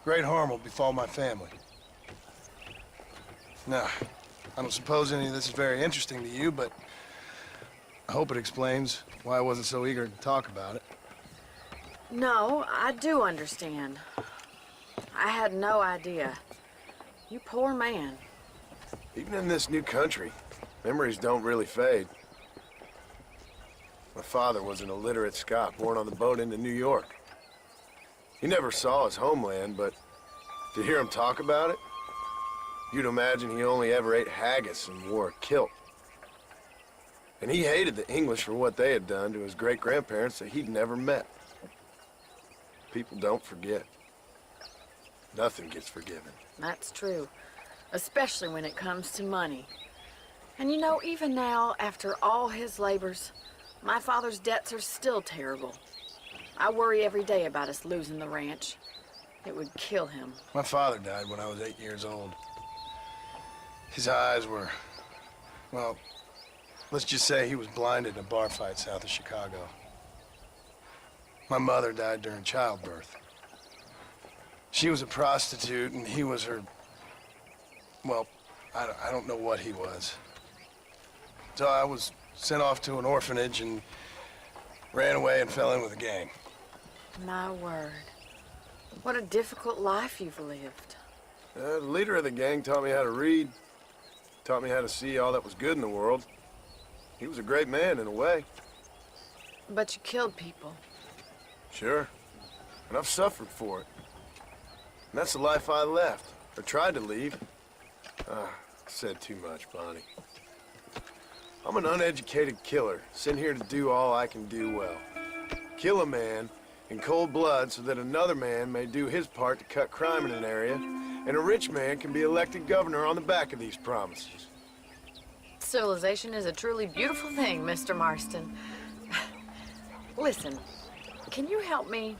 great harm will befall my family. Now, I don't suppose any of this is very interesting to you, but I hope it explains why I wasn't so eager to talk about it. No, I do understand. I had no idea. You poor man. Even in this new country, memories don't really fade. My father was an illiterate Scot born on the boat into New York. He never saw his homeland, but to hear him talk about it, you'd imagine he only ever ate haggis and wore a kilt. And he hated the English for what they had done to his great-grandparents that he'd never met. People don't forget. Nothing gets forgiven. That's true, especially when it comes to money. And you know, even now, after all his labors, my father's debts are still terrible. I worry every day about us losing the ranch. It would kill him. My father died when I was 8 years old. His eyes were, well, let's just say he was blinded in a bar fight south of Chicago. My mother died during childbirth. She was a prostitute, and he was her, well, I don't know what he was. So I was sent off to an orphanage and ran away and fell in with a gang. My word. What a difficult life you've lived. The leader of the gang taught me how to read, taught me how to see all that was good in the world. He was a great man in a way. But you killed people. Sure. And I've suffered for it. And that's the life I left, or tried to leave. Said too much, Bonnie. I'm an uneducated killer, sent here to do all I can do well. Kill a man in cold blood so that another man may do his part to cut crime in an area, and a rich man can be elected governor on the back of these promises. Civilization is a truly beautiful thing, Mr. Marston. Listen, can you help me?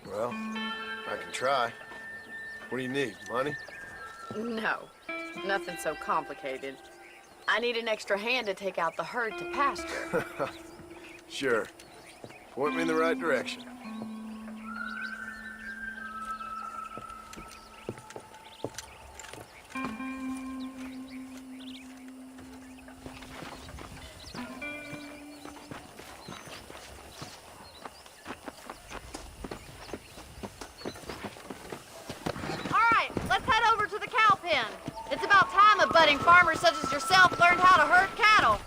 Well, I can try. What do you need, money? No, nothing so complicated. I need an extra hand to take out the herd to pasture. Sure. Point me in the right direction. It's about time a budding farmer such as yourself learned how to herd cattle.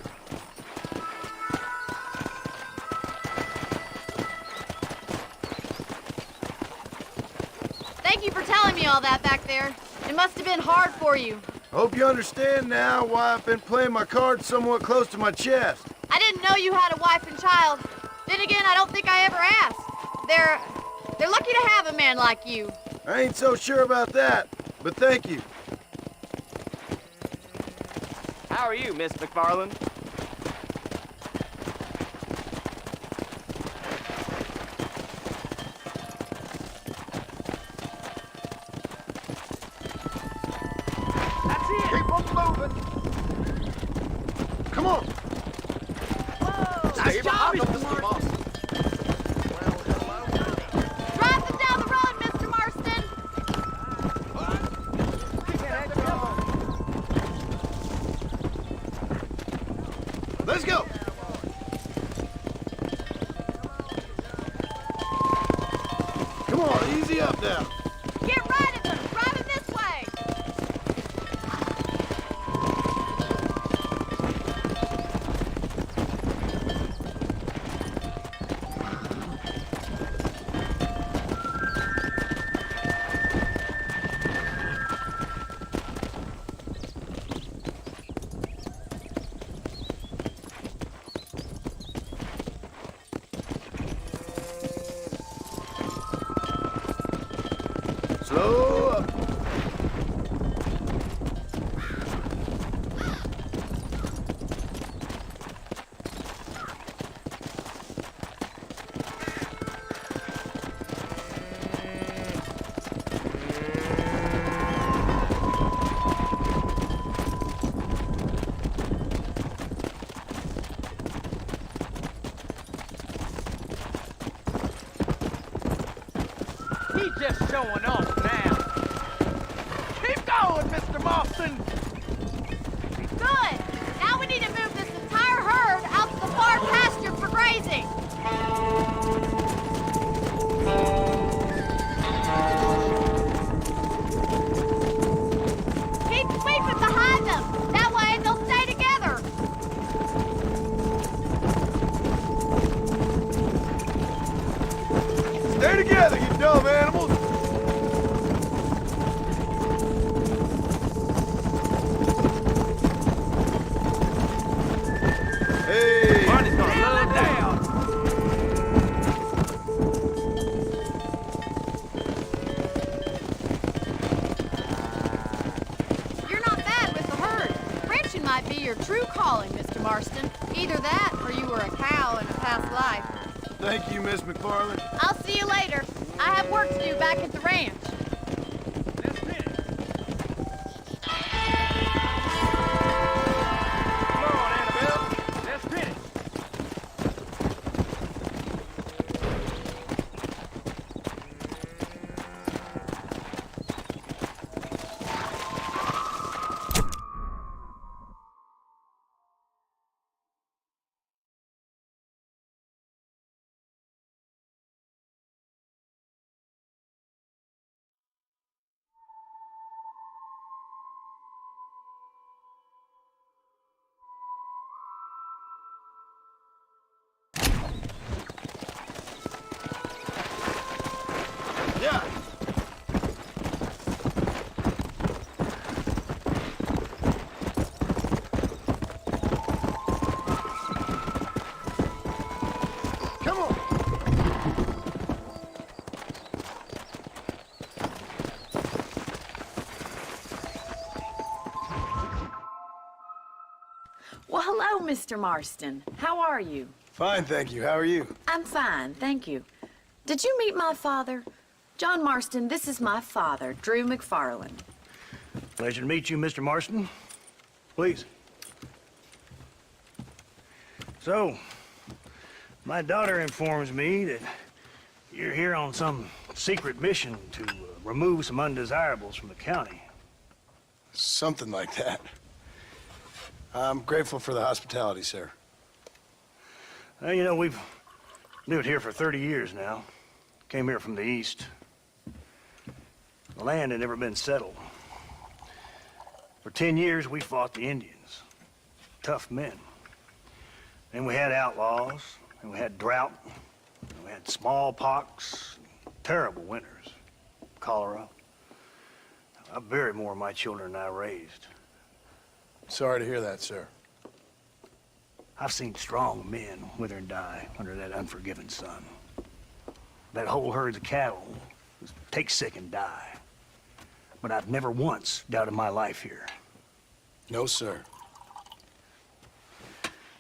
Thank you for telling me all that back there. It must have been hard for you. I hope you understand now why I've been playing my cards somewhat close to my chest. I didn't know you had a wife and child. Then again, I don't think I ever asked. They're lucky to have a man like you. I ain't so sure about that, but thank you. How are you, Miss McFarland? That's it! Keep on moving! Come on! Whoa! Nice job, Mr. Marston! Drive them down the road, Mr. Marston! Let's go! Come on, easy up now. Get right at them! Drive them this way! Slow up. He's just showing off now. see your true calling, Mr. Marston. Either that, or you were a cow in a past life. Thank you, Miss McFarland. I'll see you later. I have work to do back at the ranch. Yeah. Come on. Well, hello, Mr. Marston. How are you? Fine, thank you. How are you? I'm fine, thank you. Did you meet my father? John Marston, this is my father, Drew McFarland. Pleasure to meet you, Mr. Marston. Please. So, my daughter informs me that you're here on some secret mission to remove some undesirables from the county. Something like that. I'm grateful for the hospitality, sir. Well, you know, we've lived here for 30 years now. Came here from the east. The land had never been settled. For 10 years, we fought the Indians. Tough men. Then we had outlaws, and we had drought, and we had smallpox, terrible winters, cholera. I buried more of my children than I raised. Sorry to hear that, sir. I've seen strong men wither and die under that unforgiving sun. That whole herds of cattle take sick and die. But I've never once doubted my life here. No, sir.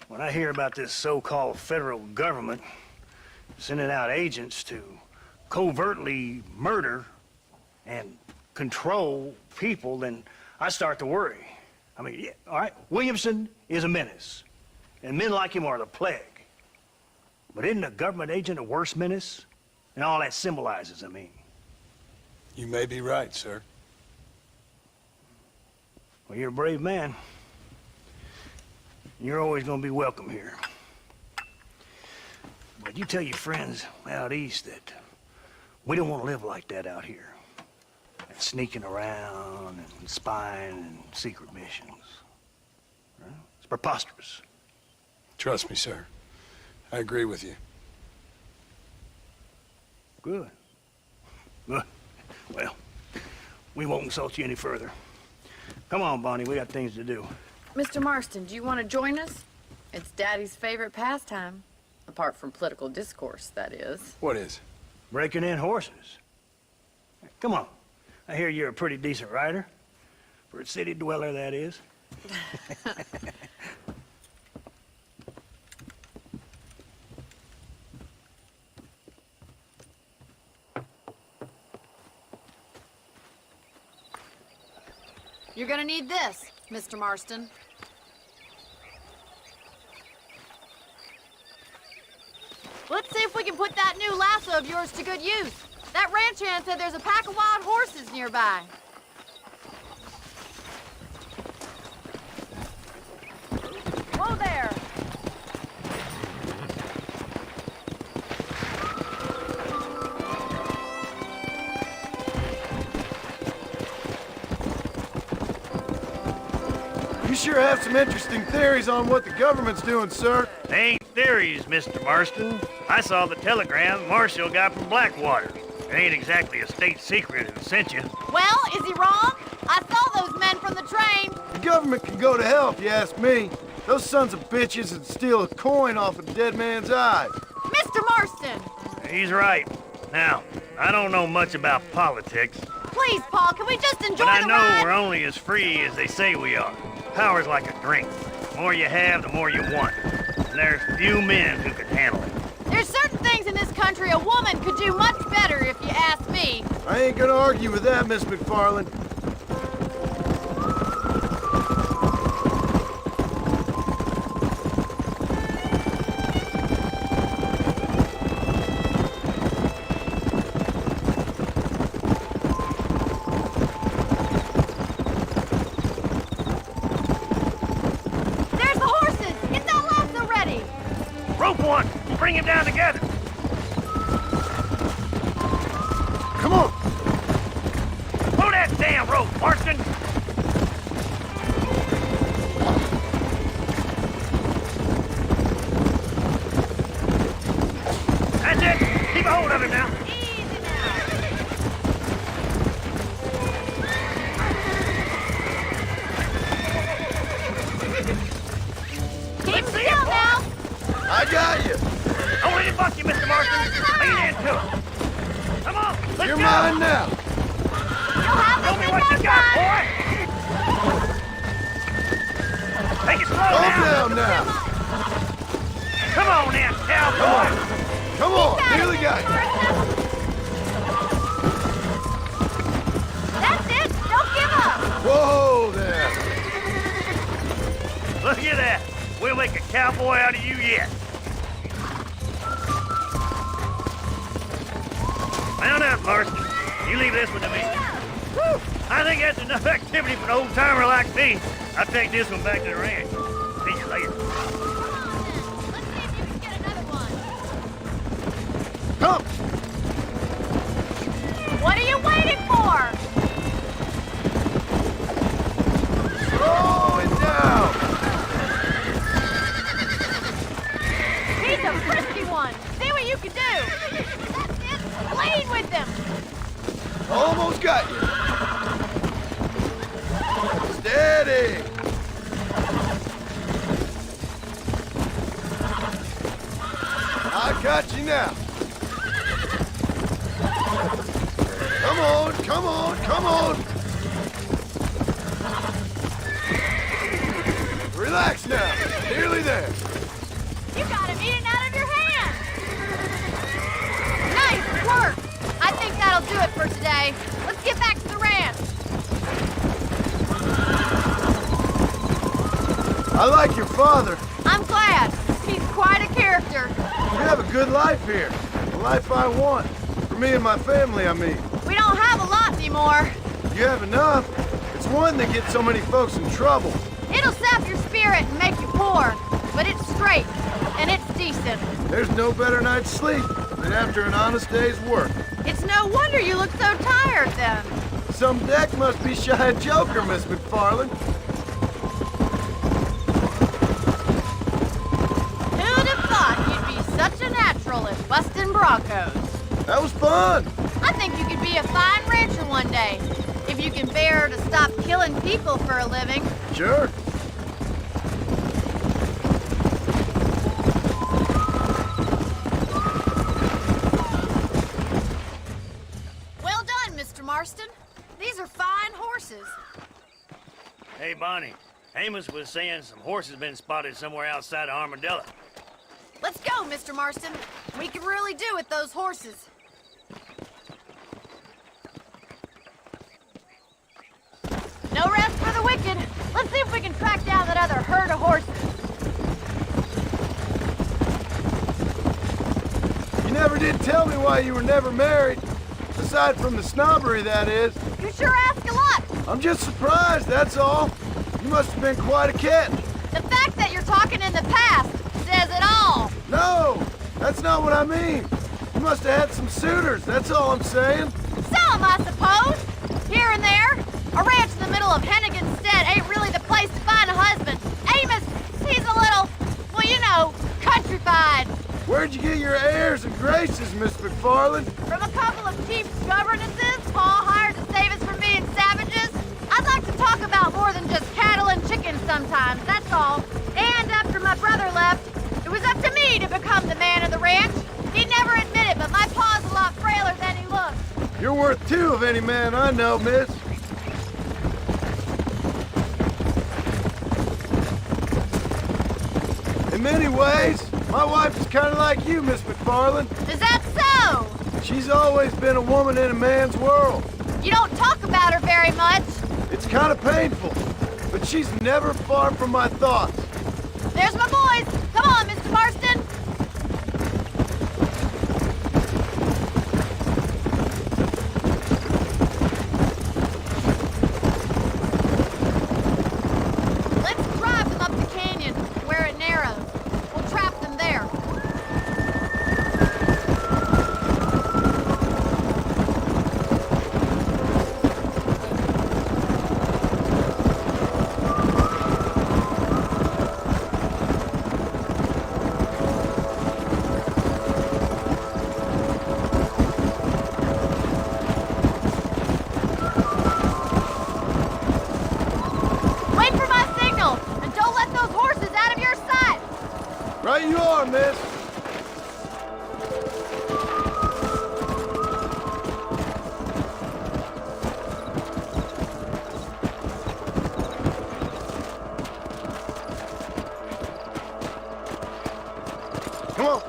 When I hear about this so-called federal government sending out agents to covertly murder and control people, then I start to worry. I mean, yeah, all right, Williamson is a menace, and men like him are the plague. But isn't a government agent a worse menace? And all that symbolizes, I mean. You may be right, sir. Well, you're a brave man. You're always gonna be welcome here. But you tell your friends out east that we don't want to live like that out here. And sneaking around and spying and secret missions. Right? It's preposterous. Trust me, sir. I agree with you. Good. Good. Well, we won't insult you any further. Come on, Bonnie, we got things to do. Mr. Marston, do you want to join us? It's Daddy's favorite pastime. Apart from political discourse, that is. What is? Breaking in horses. Come on. I hear you're a pretty decent rider. For a city dweller, that is. You're gonna need this, Mr. Marston. Let's see if we can put that new lasso of yours to good use. That ranch hand said there's a pack of wild horses nearby. Whoa there! You sure have some interesting theories on what the government's doing, sir. They ain't theories, Mr. Marston. I saw the telegram Marshall got from Blackwater. It ain't exactly a state secret it sent you. Well, is he wrong? I saw those men from the train. The government can go to hell if you ask me. Those sons of bitches would steal a coin off a dead man's eye. Mr. Marston! He's right. Now, I don't know much about politics. Please, Paul, can we just enjoy But I the know ride? we're only as free as they say we are. Power's like a drink. The more you have, the more you want. And there's few men who can handle it. There's certain things in this country a woman could do much better, if you ask me. I ain't gonna argue with that, Miss McFarland. There's the horses! Get that lasso ready! Rope one! Bring him down together! Come on! Pull that damn rope, Marston! That's it! Keep a hold of him now! Keep still now! I got you! Don't let him buck you, Mr. Marston! Lean into him! Come on, let's You're go! mine now! You'll have Show this me in what no you got, time! boy! Take it slow Calm now! down now! Come on then, cowboy! Come on! Nearly got you! That's it! Don't give up! Whoa there! Look at that! We'll make a cowboy out of you yet! Mount up, Marston. You leave this one to me. Whew. I think that's enough activity for an old-timer like me. I'll take this one back to the ranch. See you later. Let's see if you can get another one. Come! What are you waiting for? Slow it down! He's a frisky one. See what you can do. That's it. Lean with him. Almost got you! Steady! I got you now! Come on, come on, come on! Relax now, nearly there. You got him eating out of your hand. Nice work. I think that'll do it for today. Let's get back to the ranch. I like your father. I'm glad. He's quite a character. You have a good life here. The life I want. For me and my family, I mean. We don't have a lot anymore. You have enough. It's one that gets so many folks in trouble. It'll sap your spirit and make you poor, but it's straight and it's decent. There's no better night's sleep than after an honest day's work. It's no wonder you look so tired then. Some deck must be shy of Joker, Miss McFarland. Who'd have thought you'd be such a natural at busting broncos? That was fun. I think you could be a fine rancher one day, if you can bear to stop killing people for a living. Sure. Well done, Mr. Marston. These are fine horses. Hey, Bonnie. Amos was saying some horses been spotted somewhere outside of Armadillo. Let's go, Mr. Marston. We can really do with those horses. No rest for the wicked. Let's see if we can track down that other herd of horses. You never did tell me why you were never married. Aside from the snobbery, that is. You sure ask a lot. I'm just surprised, that's all. You must have been quite a catch. The fact that you're talking in the past says it all. No, that's not what I mean. You must have had some suitors, that's all I'm saying. Some, I suppose. Here and there. A ranch in the middle of Hennigan's Stead ain't really the place to find a husband. Amos, he's a little, well, you know, countrified. Where'd you get your airs and graces, Miss McFarland? From a couple of cheap governesses Paul hired to save us from being savages. I'd like to talk about more than just cattle and chickens sometimes, that's all. And after my brother left, it was up to me to become the man of the ranch. He'd never admit it, but my paw's a lot frailer than he looks. You're worth 2 of any man I know, miss. In many ways, my wife is kind of like you, Miss McFarland. Is that so? She's always been a woman in a man's world. You don't talk about her very much. It's kind of painful, but she's never far from my thoughts. There's my boys. Come on, Mr. Marston. Let's drive them up the canyon where it narrows. We'll trap them there. Wait for my signal, and don't let those horses out of your sight. Right you are, miss. Come on.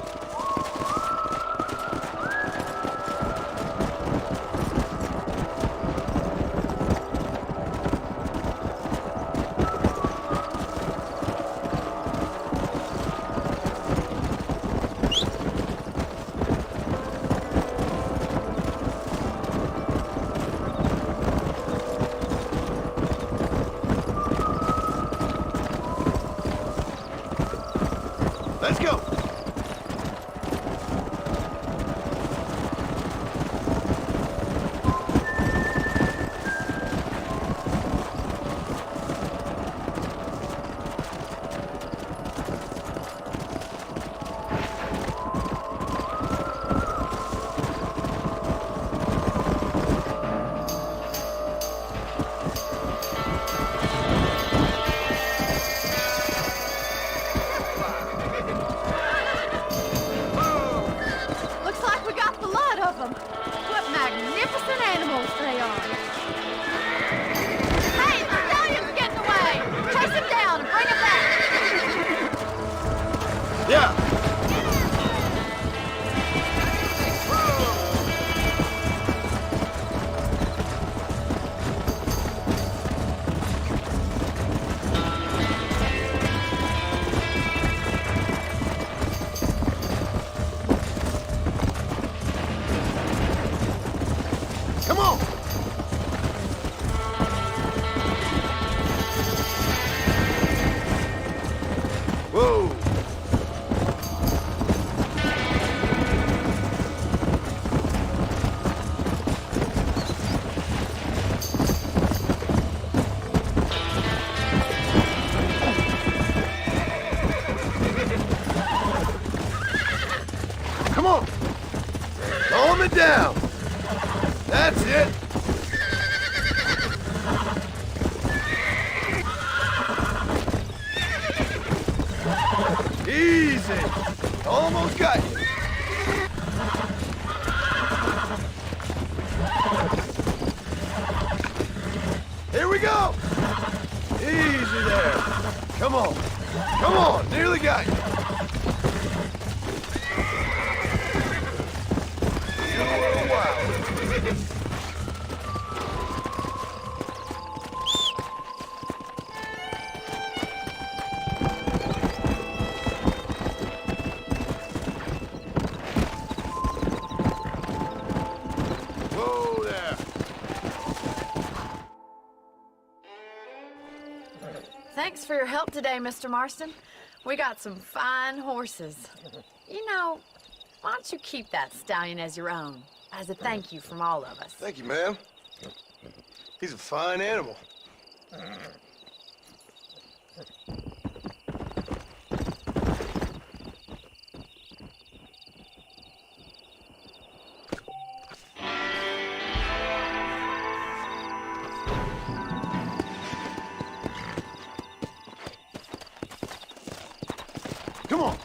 Let's go. Looks like we got the lot of them. What magnificent animals they are. Hey, the stallion's getting away. Chase him down and bring him back. Yeah. Come on. Whoa. Come on. Calm it down. That's it. Easy. Almost got you. Here we go. Easy there. Come on. Come on. Nearly got you. You're wild. Whoa there. Thanks for your help today, Mr. Marston. We got some fine horses. You know, why don't you keep that stallion as your own, as a thank you from all of us? Thank you, ma'am. He's a fine animal. Come on.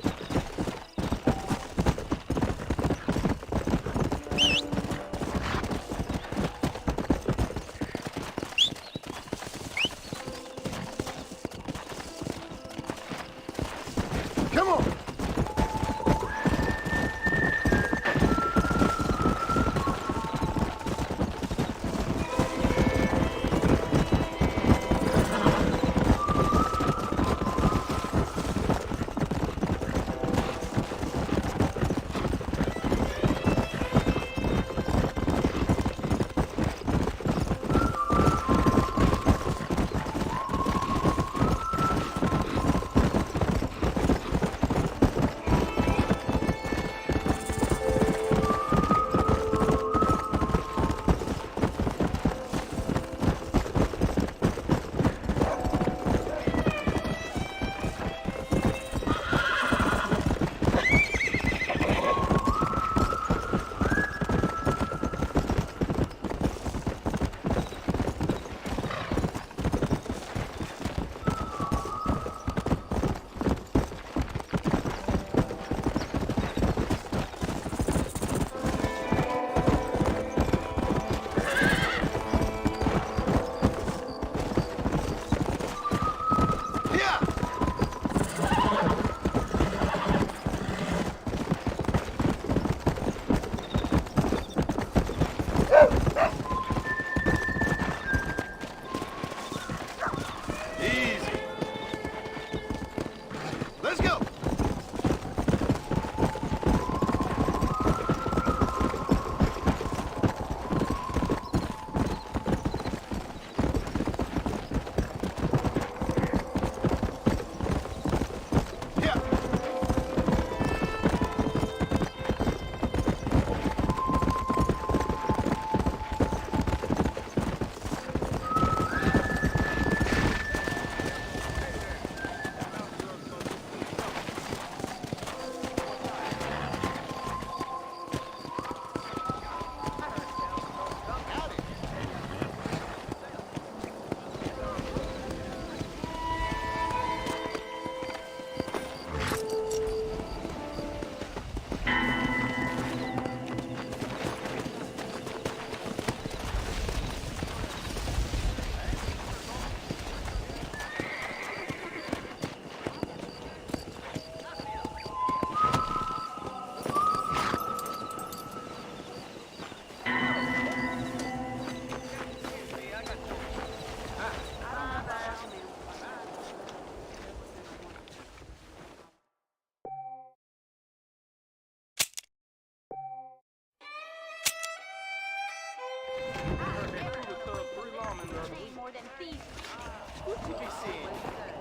pay more than thieves. Good to be seen.